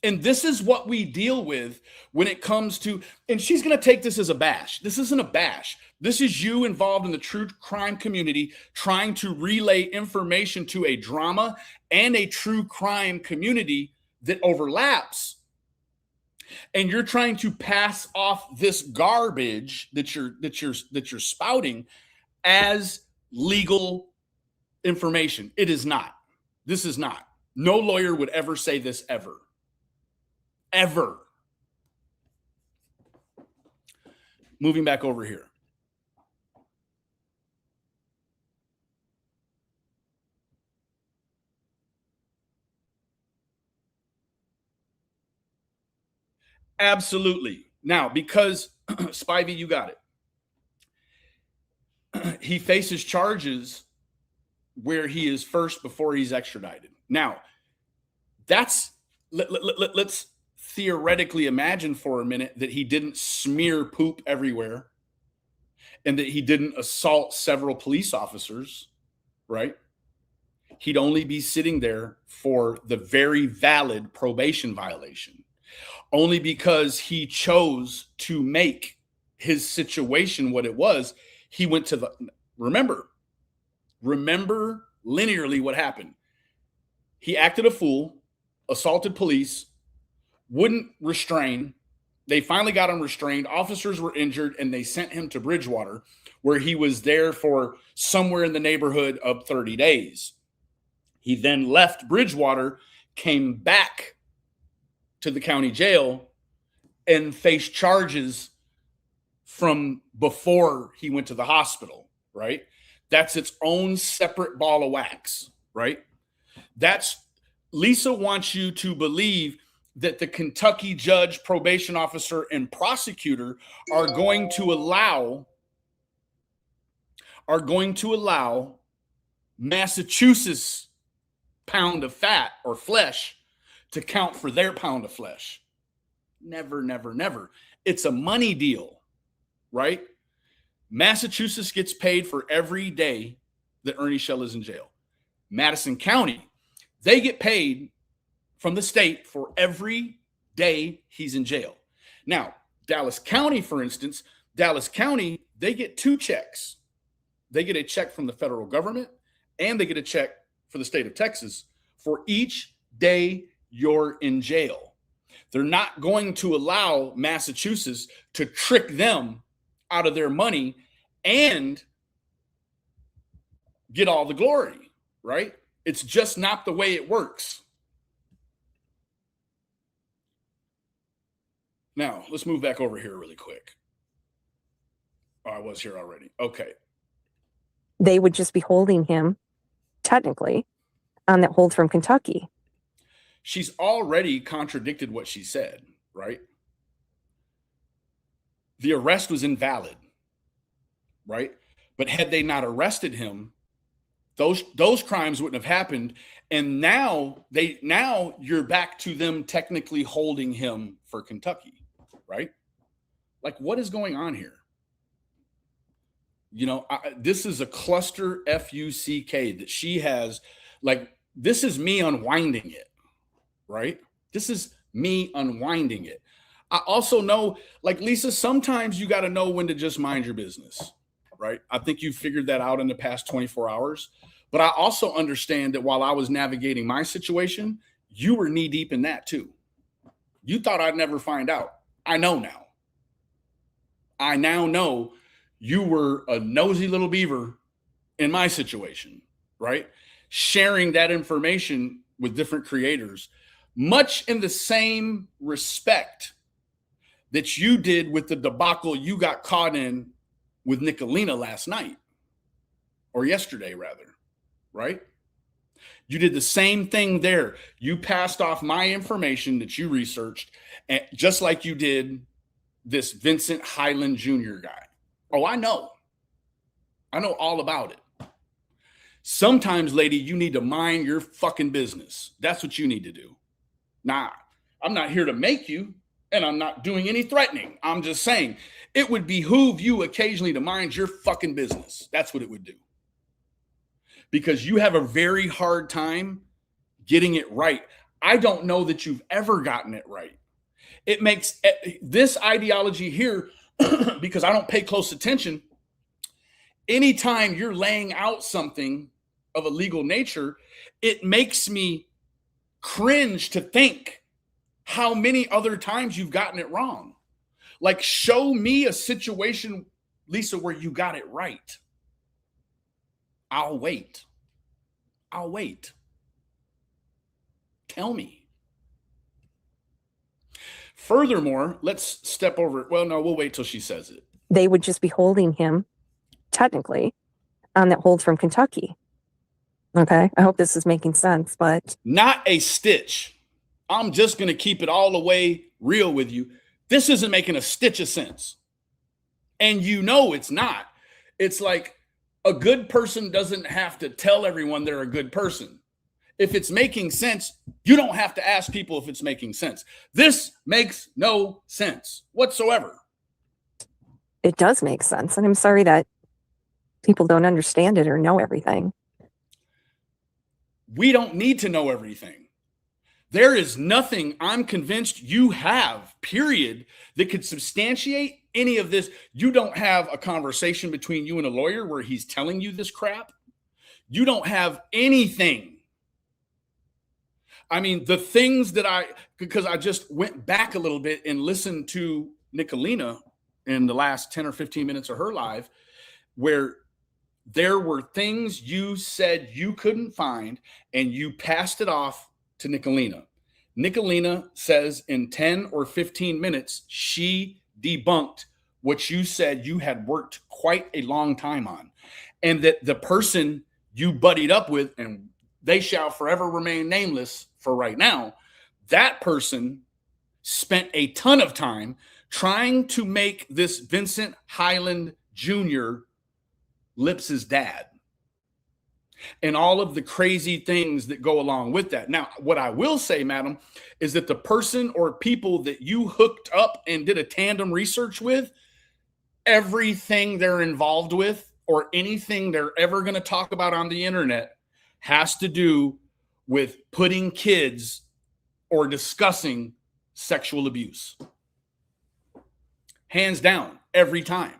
[SPEAKER 3] And this is what we deal with when it comes to, and she's going to take this as a bash. This isn't a bash. This is you involved in the true crime community trying to relay information to a drama and a true crime community that overlaps. And you're trying to pass off this garbage that you're spouting as legal information. It is not. This is not. No lawyer would ever say this ever. Ever. Moving back over here. Absolutely. Now, because Spivey, you got it. He faces charges where he is first before he's extradited. Now, let's theoretically imagine for a minute that he didn't smear poop everywhere and that he didn't assault several police officers, right? He'd only be sitting there for the very valid probation violation, only because he chose to make his situation what it was. He went to the, remember linearly what happened. He acted a fool, assaulted police, wouldn't restrain. They finally got him restrained. Officers were injured, and they sent him to Bridgewater, where he was there for somewhere in the neighborhood of 30 days. He then left Bridgewater, came back to the county jail and face charges from before he went to the hospital, right? That's its own separate ball of wax, right? Lisa wants you to believe that the Kentucky judge, probation officer, and prosecutor are going to allow Massachusetts pound of fat or flesh to count for their pound of flesh. Never, never, never. It's a money deal, right? Massachusetts gets paid for every day that Ernie Shell is in jail. Madison County, they get paid from the state for every day he's in jail. Now, Dallas County, for instance, they get two checks. They get a check from the federal government and they get a check for the state of Texas for each day you're in jail. They're not going to allow Massachusetts to trick them out of their money and get all the glory, right? It's just not the way it works. Now, let's move back over here really quick. Oh, I was here already. Okay.
[SPEAKER 8] They would just be holding him, technically, on that hold from Kentucky.
[SPEAKER 3] She's already contradicted what she said, right? The arrest was invalid, right? But had they not arrested him, those crimes wouldn't have happened. And now you're back to them technically holding him for Kentucky, right? Like, what is going on here? You know, this is a cluster F-U-C-K that she has. Like, this is me unwinding it, right? This is me unwinding it. I also know, like, Lisa, sometimes you got to know when to just mind your business, right? I think you figured that out in the past 24 hours. But I also understand that while I was navigating my situation, you were knee deep in that too. You thought I'd never find out. I know now. I now know you were a nosy little beaver in my situation, right? Sharing that information with different creators, much in the same respect that you did with the debacle you got caught in with Nicolina last night, or yesterday rather, right? You did the same thing there. You passed off my information that you researched, and just like you did this Vincent Highland Jr. guy. Oh, I know all about it. Sometimes, lady, you need to mind your fucking business. That's what you need to do. Nah, I'm not here to make you, and I'm not doing any threatening. I'm just saying it would behoove you occasionally to mind your fucking business. That's what it would do. Because you have a very hard time getting it right. I don't know that you've ever gotten it right. It makes this ideology here, because I don't pay close attention, anytime you're laying out something of a legal nature, it makes me cringe to think how many other times you've gotten it wrong. Like, show me a situation, Lisa, where you got it right. I'll wait. Tell me. Furthermore, let's step over it. Well, no, we'll wait till she says it.
[SPEAKER 8] They would just be holding him, technically, on that hold from Kentucky. Okay, I hope this is making sense, but
[SPEAKER 3] not a stitch. I'm just going to keep it all the way real with you. This isn't making a stitch of sense. And you know it's not. It's like a good person doesn't have to tell everyone they're a good person. If it's making sense, you don't have to ask people if it's making sense. This makes no sense whatsoever.
[SPEAKER 8] It does make sense. And I'm sorry that people don't understand it or know everything.
[SPEAKER 3] We don't need to know everything. There is nothing I'm convinced you have, period, that could substantiate any of this. You don't have a conversation between you and a lawyer where he's telling you this crap. You don't have anything. I mean, the things that because I just went back a little bit and listened to Nicolina in the last 10 or 15 minutes of her live, where there were things you said you couldn't find and you passed it off to Nicolina. Nicolina says in 10 or 15 minutes, she debunked what you said you had worked quite a long time on. And that the person you buddied up with, and they shall forever remain nameless for right now, that person spent a ton of time trying to make this Vincent Highland Jr. Lips's dad, and all of the crazy things that go along with that. Now, what I will say, madam, is that the person or people that you hooked up and did a tandem research with, everything they're involved with or anything they're ever going to talk about on the internet has to do with putting kids or discussing sexual abuse. Hands down, every time.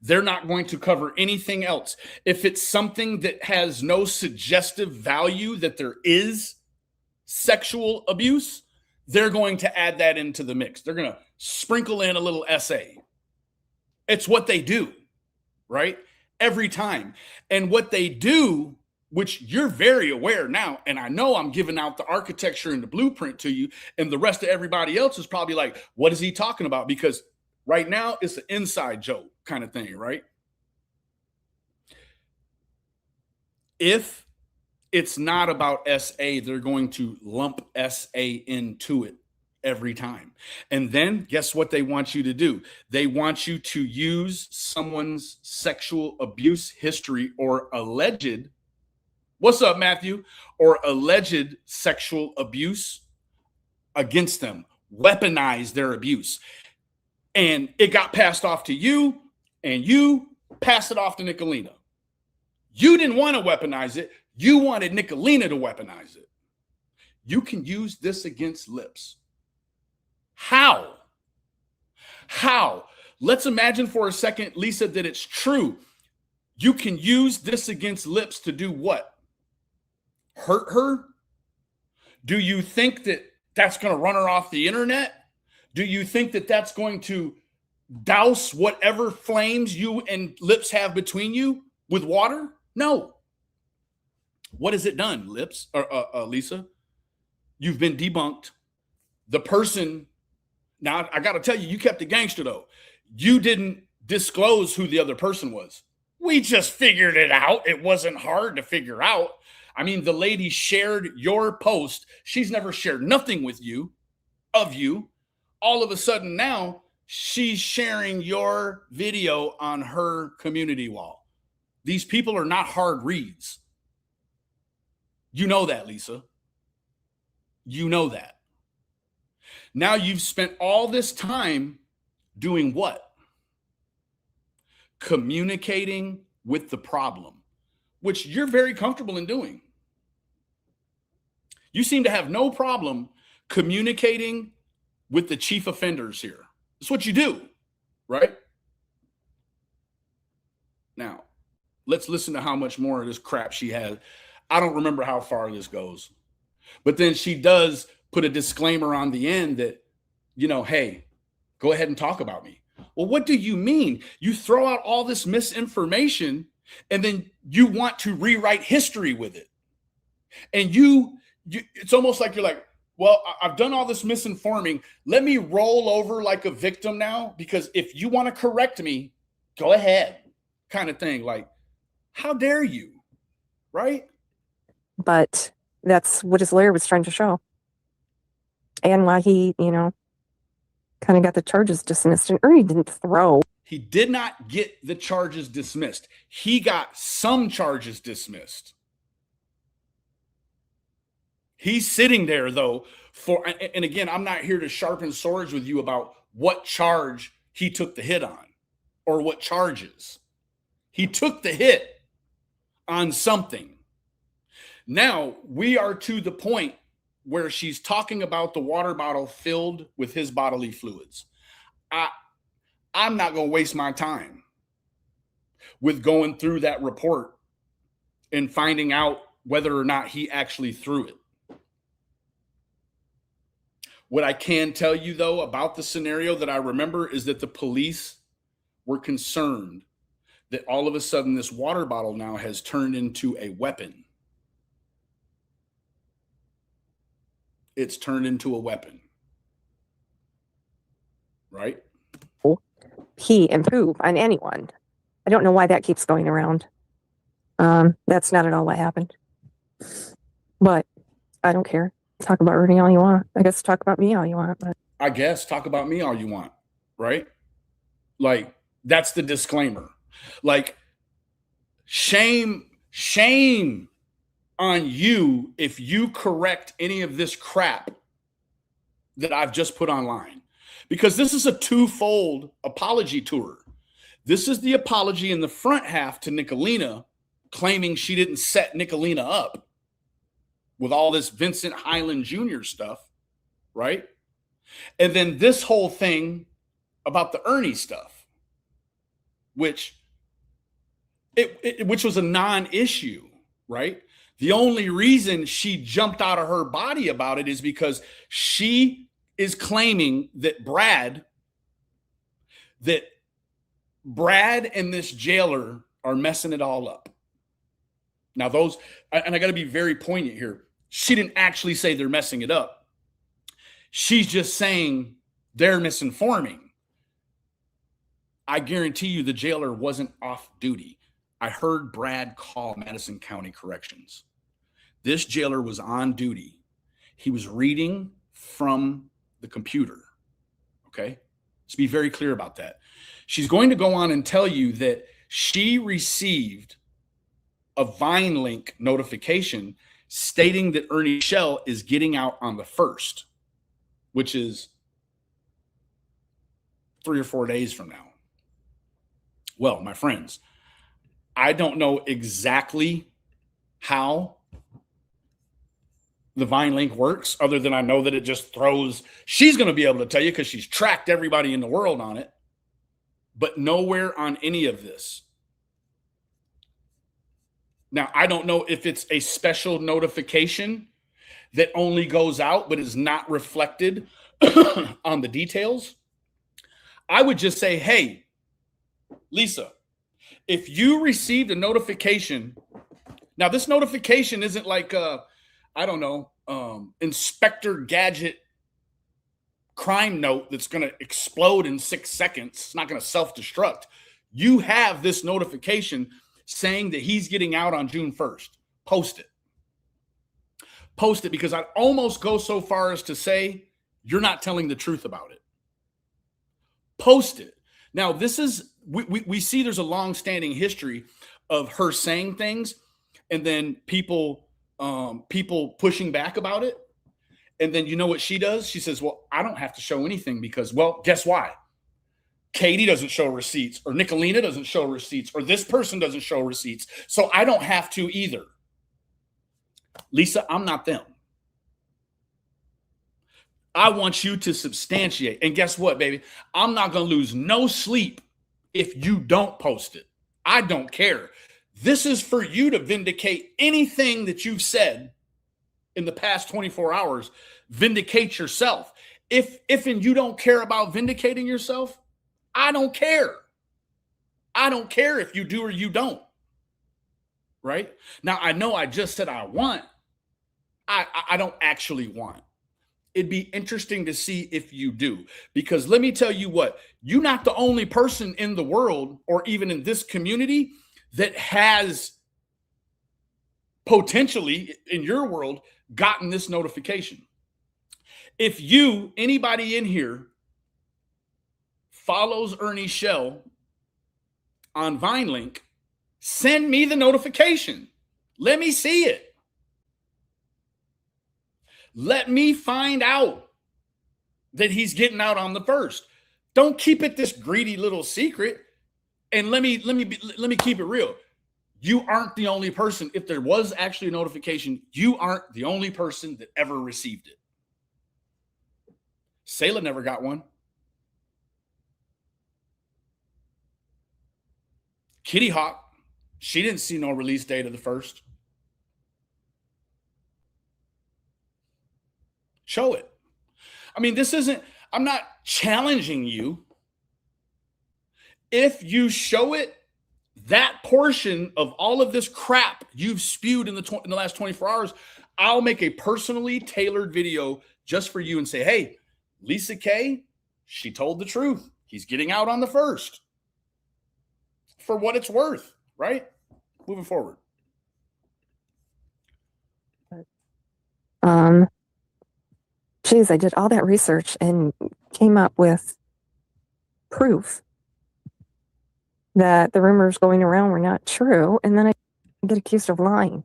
[SPEAKER 3] They're not going to cover anything else. If it's something that has no suggestive value that there is sexual abuse, they're going to add that into the mix. They're going to sprinkle in a little essay. It's what they do, right? Every time. And what they do, which you're very aware now, and I know I'm giving out the architecture and the blueprint to you, and the rest of everybody else is probably like, what is he talking about? Because right now it's an inside joke kind of thing, right? If it's not about SA, they're going to lump SA into it every time. And then guess what they want you to do? They want you to use someone's sexual abuse history or alleged, what's up, Matthew? Or alleged sexual abuse against them, weaponize their abuse. And it got passed off to you, and you passed it off to Nicolina. You didn't want to weaponize it. You wanted Nicolina to weaponize it. You can use this against Lips. How? How? Let's imagine for a second, Lisa, that it's true. You can use this against Lips to do what? Hurt her? Do you think that that's going to run her off the internet? Do you think that that's going to douse whatever flames you and Lips have between you with water? No. What has it done, Lips or Lisa? You've been debunked. The person, now I got to tell you, you kept it gangster though. You didn't disclose who the other person was. We just figured it out. It wasn't hard to figure out. I mean, the lady shared your post. She's never shared nothing with you, of you. All of a sudden now she's sharing your video on her community wall. These people are not hard reads. You know that, Lisa. You know that. Now you've spent all this time doing what? Communicating with the problem, which you're very comfortable in doing. You seem to have no problem communicating with the chief offenders here. That's what you do, right? Now, let's listen to how much more of this crap she has. I don't remember how far this goes. But then she does put a disclaimer on the end that, you know, hey, go ahead and talk about me. Well, what do you mean? You throw out all this misinformation and then you want to rewrite history with it. And you it's almost like you're like, well, I've done all this misinforming. Let me roll over like a victim now, because if you want to correct me, go ahead, kind of thing. Like, how dare you? Right?
[SPEAKER 8] But that's what his lawyer was trying to show. And why he, kind of got the charges dismissed. And Ernie didn't throw.
[SPEAKER 3] He did not get the charges dismissed. He got some charges dismissed. He's sitting there, though, and again, I'm not here to sharpen swords with you about what charge he took the hit on or what charges. He took the hit on something. Now we are to the point where she's talking about the water bottle filled with his bodily fluids. I'm not going to waste my time with going through that report and finding out whether or not he actually threw it. What I can tell you, though, about the scenario that I remember is that the police were concerned that all of a sudden this water bottle now has turned into a weapon. it's turned into a weapon. Right?
[SPEAKER 8] Pee and poop on anyone. I don't know why that keeps going around. That's not at all what happened. But I don't care. Talk about Ernie all you want. I guess talk about me all you want. But
[SPEAKER 3] I guess talk about me all you want, right? Like, that's the disclaimer. Like, shame on you if you correct any of this crap that I've just put online. Because this is a twofold apology tour. This is the apology in the front half to Nicolina, claiming she didn't set Nicolina up with all this Vincent Highland Jr. stuff, right? And then this whole thing about the Ernie stuff, which was a non-issue, right? The only reason she jumped out of her body about it is because she is claiming that Brad and this jailer are messing it all up. Now those, and I got to be very poignant here. She didn't actually say they're messing it up. She's just saying they're misinforming. I guarantee you the jailer wasn't off duty. I heard Brad call Madison County Corrections. This jailer was on duty. He was reading from the computer. Okay? Let's be very clear about that. She's going to go on and tell you that she received a Vine link notification stating that Ernie Shell is getting out on the 1st, which is 3 or 4 days from now. Well, my friends, I don't know exactly how the Vine link works, other than I know that it just throws, she's going to be able to tell you because she's tracked everybody in the world on it, but nowhere on any of this. Now, I don't know if it's a special notification that only goes out but is not reflected on the details. I would just say, hey, Lisa, if you received a notification, now this notification isn't like I don't know, Inspector Gadget crime note that's going to explode in 6 seconds. It's not going to self-destruct. You have this notification saying that he's getting out on June 1st. Post it. Post it, because I'd almost go so far as to say you're not telling the truth about it. Post it. Now, this is, we see there's a long-standing history of her saying things and then people pushing back about it. And then you know what she does? She says, well, I don't have to show anything because, well, guess why? Katie doesn't show receipts, or Nicolina doesn't show receipts, or this person doesn't show receipts. So I don't have to either. Lisa, I'm not them. I want you to substantiate. And guess what, baby? I'm not going to lose no sleep if you don't post it. I don't care. This is for you to vindicate anything that you've said in the past 24 hours. Vindicate yourself. If and you don't care about vindicating yourself, I don't care. I don't care if you do or you don't. Right? Now, I know I just said I want. I don't actually want. It'd be interesting to see if you do. Because let me tell you what, you're not the only person in the world or even in this community that has potentially, in your world, gotten this notification. If anybody in here, follows Ernie Shell on VineLink, send me the notification. Let me see it. Let me find out that he's getting out on the 1st. Don't keep it this greedy little secret. And let me keep it real. You aren't the only person. If there was actually a notification, you aren't the only person that ever received it. Sayla never got one. Kitty Hawk, she didn't see no release date of the 1st. Show it. I mean, I'm not challenging you. If you show it, that portion of all of this crap you've spewed in the last 24 hours, I'll make a personally tailored video just for you and say, hey, Lisa K, she told the truth. He's getting out on the 1st. For what it's worth, right? Moving forward.
[SPEAKER 8] Geez, I did all that research and came up with proof that the rumors going around were not true, and then I get accused of lying.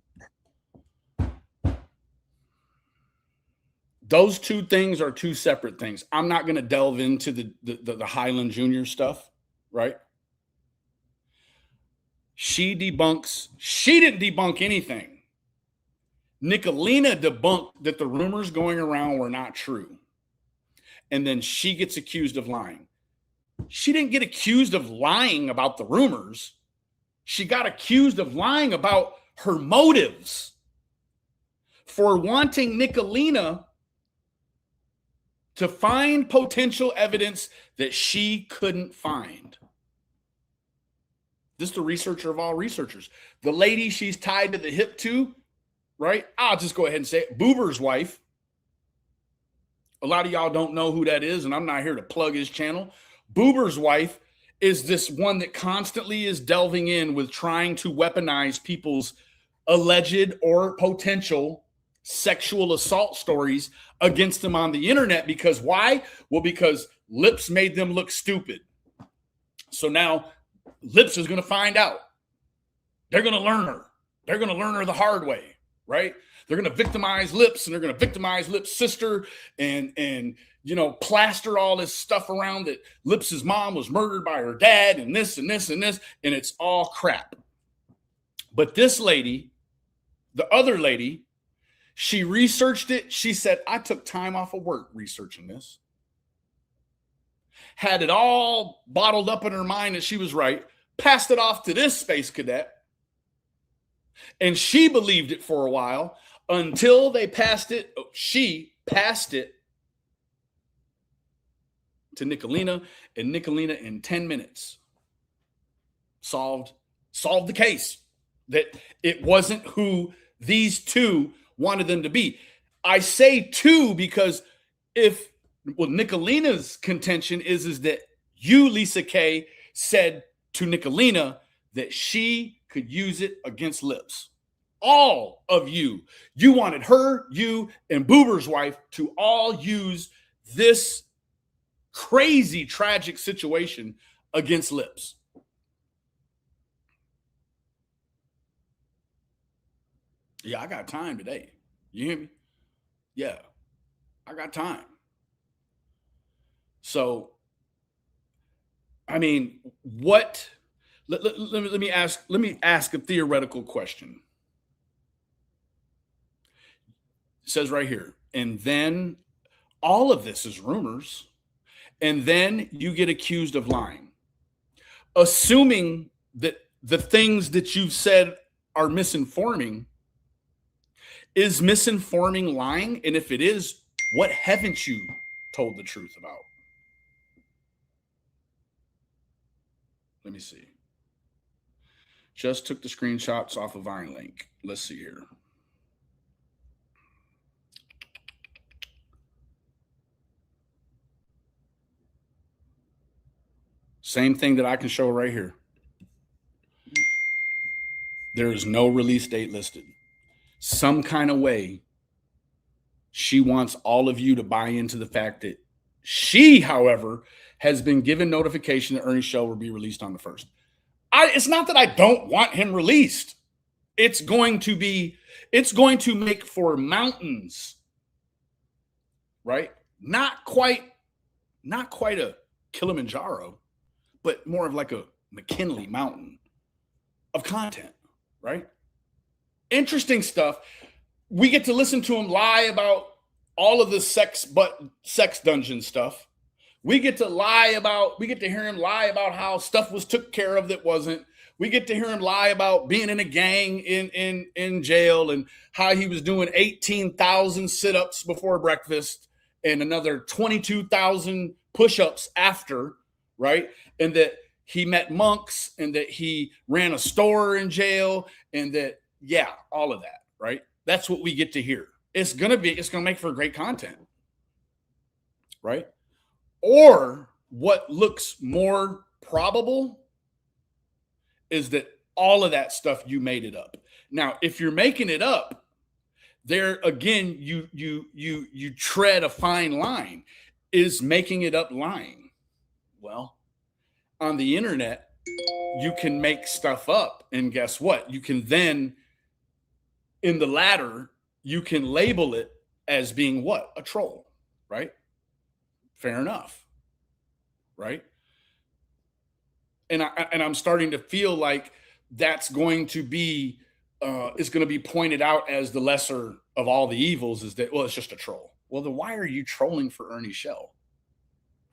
[SPEAKER 3] Those two things are two separate things. I'm not going to delve into the Highland Jr. stuff, right? She didn't debunk anything. Nicolina debunked that the rumors going around were not true. And then she gets accused of lying. She didn't get accused of lying about the rumors. She got accused of lying about her motives for wanting Nicolina to find potential evidence that she couldn't find. This is the researcher of all researchers. The lady she's tied to the hip to, right? I'll just go ahead and say it. Boober's wife. A lot of y'all don't know who that is, and I'm not here to plug his channel. Boober's wife is this one that constantly is delving in with trying to weaponize people's alleged or potential sexual assault stories against them on the internet. Because why? Well, because Lips made them look stupid. So now Lips is going to find out. They're going to learn her. They're going to learn her the hard way, right? They're going to victimize Lips, and they're going to victimize Lips' sister and you know, plaster all this stuff around that Lips' mom was murdered by her dad and this and this and this, and it's all crap. But this lady, the other lady, she researched it. She said, I took time off of work researching this. Had it all bottled up in her mind that she was right, passed it off to this space cadet, and she believed it for a while until they passed it. She passed it to Nicolina, and Nicolina in 10 minutes solved the case that it wasn't who these two wanted them to be. I say two because Nicolina's contention is that you, Lisa K, said to Nicolina that she could use it against Lips. All of you wanted her, you, and Boober's wife to all use this crazy, tragic situation against Lips. Yeah, I got time today. You hear me? Yeah, I got time. So, I mean, what? Let me ask a theoretical question. It says right here, and then all of this is rumors. And then you get accused of lying. Assuming that the things that you've said are misinforming, is misinforming lying? And if it is, what haven't you told the truth about? Let me see. Just took the screenshots off of Vine link. Let's see here. Same thing that I can show right here. There is no release date listed. Some kind of way, she wants all of you to buy into the fact that she, however, has been given notification that Ernie's show will be released on the 1st. It's not that I don't want him released. It's going to make for mountains, right? Not quite a Kilimanjaro, but more of like a McKinley mountain of content, right? Interesting stuff. We get to listen to him lie about all of the sex dungeon stuff. We get to hear him lie about how stuff was took care of that wasn't. We get to hear him lie about being in a gang in jail and how he was doing 18,000 sit-ups before breakfast and another 22,000 push-ups after, right? And that he met monks and that he ran a store in jail and that, yeah, all of that, right? That's what we get to hear. It's going to make for great content, right? Or what looks more probable is that all of that stuff, you made it up. Now, if you're making it up, there again, you tread a fine line. Is making it up lying? Well, on the internet, you can make stuff up, and guess what? You can then, in the latter, you can label it as being what? A troll, right? Fair enough, right? And I'm starting to feel like that's going to be is going to be pointed out as the lesser of all the evils. Is that, well, it's just a troll. Well, then why are you trolling for Ernie Shell,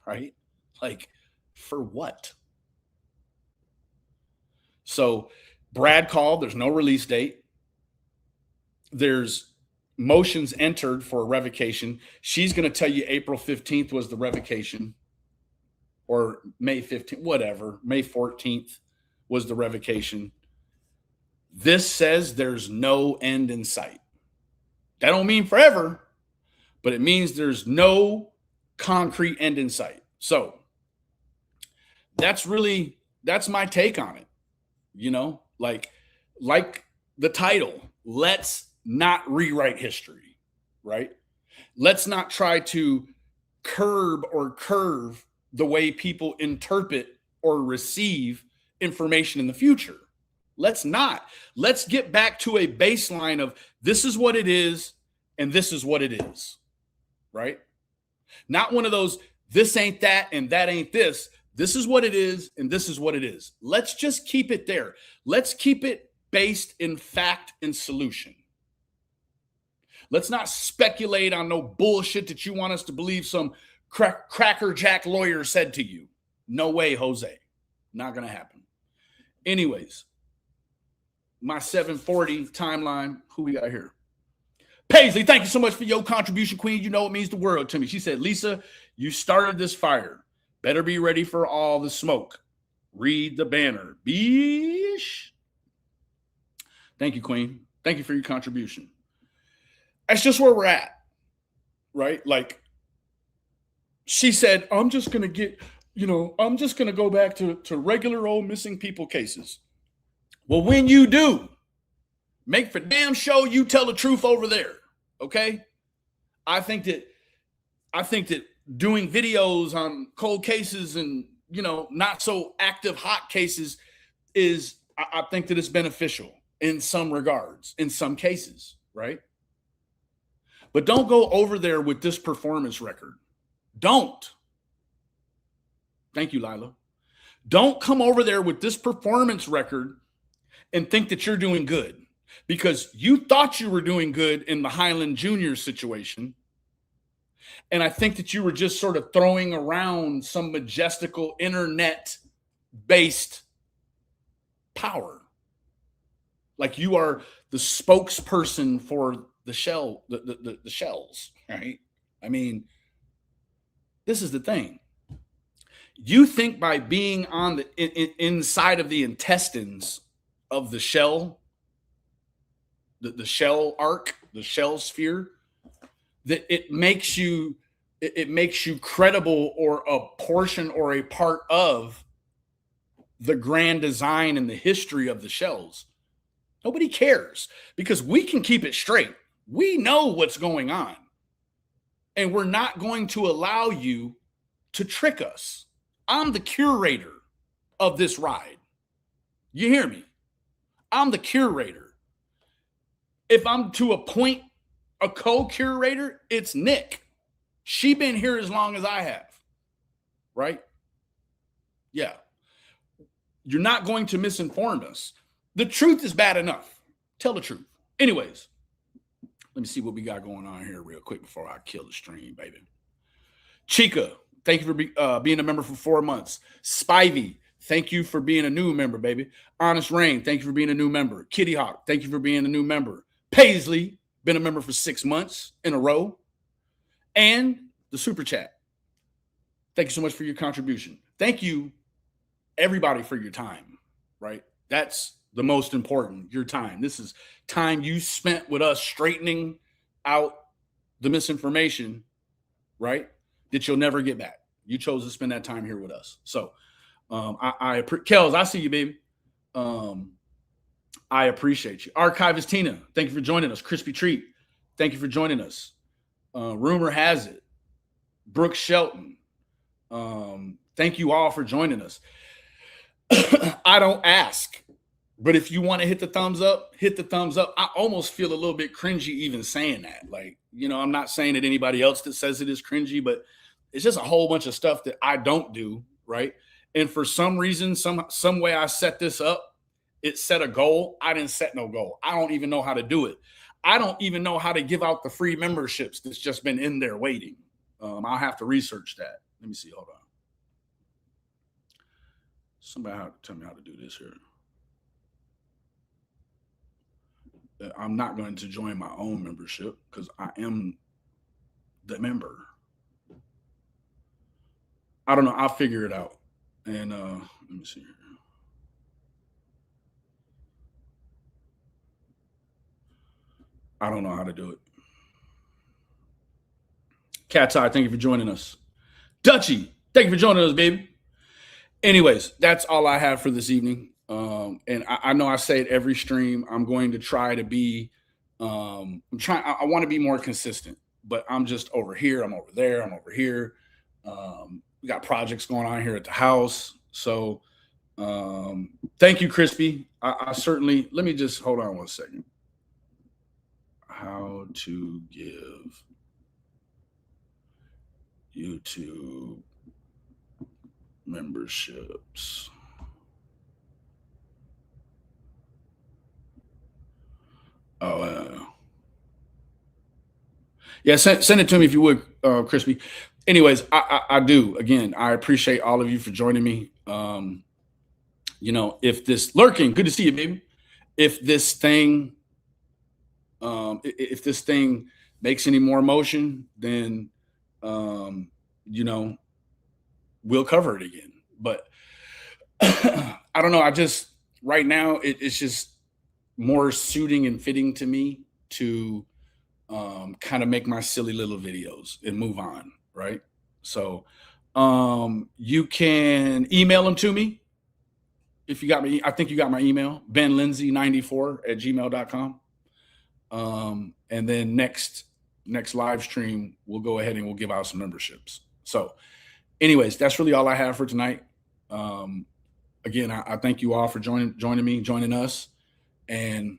[SPEAKER 3] right? Like, for what? So Brad called. There's no release date. There's motions entered for a revocation. She's going to tell you April 15th was the revocation, or May 15th, whatever. May 14th was the revocation. This says there's no end in sight. That don't mean forever, but it means there's no concrete end in sight. So that's my take on it. You know, like the title, let's not rewrite history, right? Let's not try to curb or curve the way people interpret or receive information in the future. Let's not. Let's get back to a baseline of this is what it is and this is what it is, right? Not one of those, this ain't that and that ain't this. This is what it is and this is what it is. Let's just keep it there. Let's keep it based in fact and solution. Let's not speculate on no bullshit that you want us to believe some crackerjack lawyer said to you. No way, Jose. Not going to happen. Anyways, my 740 timeline. Who we got here? Paisley, thank you so much for your contribution, Queen. You know it means the world to me. She said, Lisa, you started this fire. Better be ready for all the smoke. Read the banner. Beesh. Thank you, Queen. Thank you for your contribution. That's just where we're at, right? Like, she said, I'm just going to go back to regular old missing people cases. Well, when you do, make for damn sure you tell the truth over there, okay? I think that doing videos on cold cases and, not so active hot cases I think that it's beneficial in some regards, in some cases, right? But don't go over there with this performance record. Don't. Thank you, Lila. Don't come over there with this performance record and think that you're doing good, because you thought you were doing good in the Highland Jr. situation. And I think that you were just sort of throwing around some majestical internet-based power. Like you are the spokesperson for the shells, right? I mean, this is the thing. You think by being on the inside of the intestines of the shell, the shell arc, the shell sphere, that it makes you credible or a portion or a part of the grand design and the history of the shells. Nobody cares, because we can keep it straight. We know what's going on. And we're not going to allow you to trick us. I'm the curator of this ride. You hear me? I'm the curator. If I'm to appoint a co-curator, it's Nick. She been here as long as I have, right? Yeah. You're not going to misinform us. The truth is bad enough. Tell the truth. Anyways, let me see what we got going on here real quick before I kill the stream, baby. Chica, thank you for being a member for 4 months. Spivey, thank you for being a new member, baby. Honest Rain, thank you for being a new member. Kitty Hawk, thank you for being a new member. Paisley, been a member for 6 months in a row. And the super chat. Thank you so much for your contribution. Thank you, everybody, for your time, right? That's the most important, your time. This is time you spent with us straightening out the misinformation, right? That you'll never get back. You chose to spend that time here with us. So Kels, I see you, baby. I appreciate you. Archivist Tina, thank you for joining us. Crispy Treat, thank you for joining us. Rumor has it. Brooke Shelton, thank you all for joining us. I don't ask, but if you want to hit the thumbs up, hit the thumbs up. I almost feel a little bit cringy even saying that. Like, you know, I'm not saying that anybody else that says it is cringy, but it's just a whole bunch of stuff that I don't do, right? And for some reason, some way I set this up, it set a goal. I didn't set no goal. I don't even know how to do it. I don't even know how to give out the free memberships that's just been in there waiting. I'll have to research that. Let me see. Hold on. Somebody have to tell me how to do this here. I'm not going to join my own membership because I am the member. I don't know. I'll figure it out. And let me see here. I don't know how to do it. Cat's Eye, thank you for joining us. Dutchie, thank you for joining us, baby. Anyways, that's all I have for this evening. And I know I say it every stream. I'm going to try to be, I want to be more consistent, but I'm just over here. I'm over there. I'm over here. We got projects going on here at the house. So thank you, Crispy. I certainly, let me just hold on one second. How to give YouTube memberships. Yeah, send it to me if you would, Crispy. Anyways, I do. Again, I appreciate all of you for joining me. You know, if this lurking, good to see you, baby. If this thing makes any more motion, then you know, we'll cover it again. But I don't know. I just right now it's just more suiting and fitting to me to kind of make my silly little videos and move on, right? So you can email them to me if you got me. I think you got my email, benlindsay94@gmail.com. And then next live stream, we'll go ahead and we'll give out some memberships. So anyways, that's really all I have for tonight. Again, I thank you all for joining us. And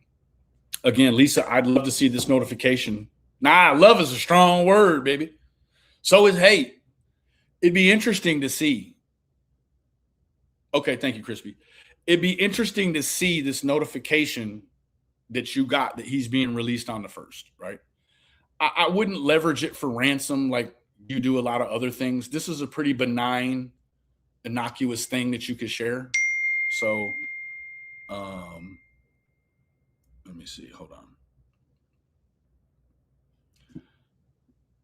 [SPEAKER 3] again, Lisa, I'd love to see this notification. Nah, love is a strong word, baby. So is hate. It'd be interesting to see. Okay, thank you, Crispy. It'd be interesting to see this notification that you got that he's being released on the 1st, right? I wouldn't leverage it for ransom like you do a lot of other things. This is a pretty benign, innocuous thing that you could share. So let me see. Hold on.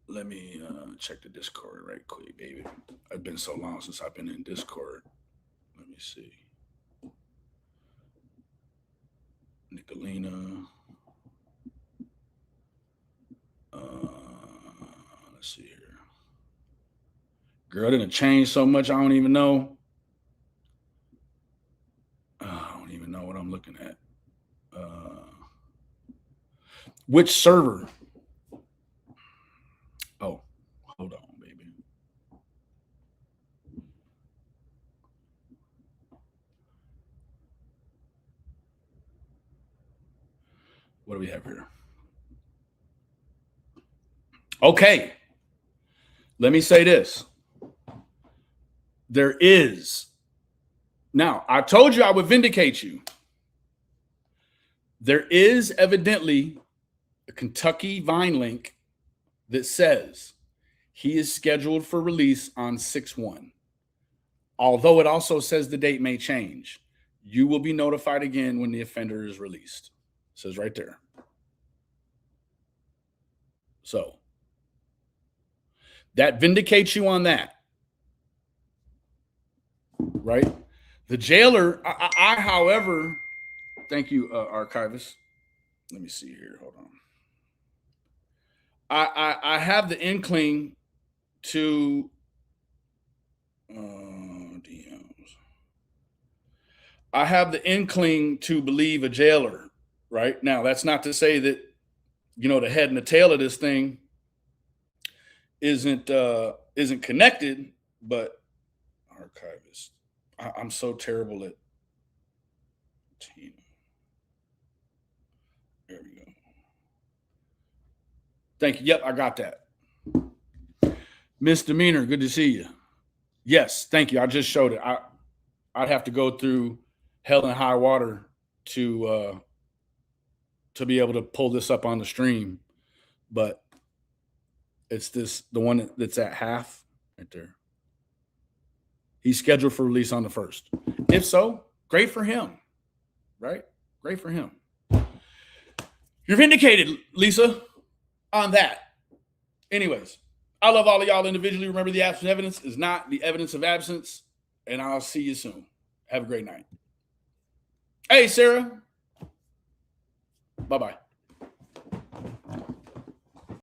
[SPEAKER 3] Let me check the Discord right quick, baby. It's been so long since I've been in Discord. Let me see. Nicolina. Let's see here. Girl, it didn't change so much. I don't even know. I don't even know what I'm looking at. Which server? Oh, hold on, baby. What do we have here? Okay. Let me say this. There is. Now, I told you I would vindicate you. There is evidently a Kentucky Vine link that says he is scheduled for release on 6/1. Although it also says the date may change. You will be notified again when the offender is released. It says right there. So that vindicates you on that. Right? The jailer, I however, Thank you, archivist. Let me see here. Hold on. I have the inkling to DMs. I have the inkling to believe a jailer. Right now, that's not to say that the head and the tail of this thing isn't connected, but archivist. I'm so terrible at Tina. There we go. Thank you. Yep, I got that. Misdemeanor, good to see you. Yes, thank you. I just showed it. I'd have to go through hell and high water to be able to pull this up on the stream, but it's the one that's at half right there. He's scheduled for release on the 1st. If so, great for him, right? Great for him. You're vindicated, Lisa, on that. Anyways, I love all of y'all individually. Remember, the absence of evidence is not the evidence of absence, and I'll see you soon. Have a great night. Hey, Sarah. Bye-bye.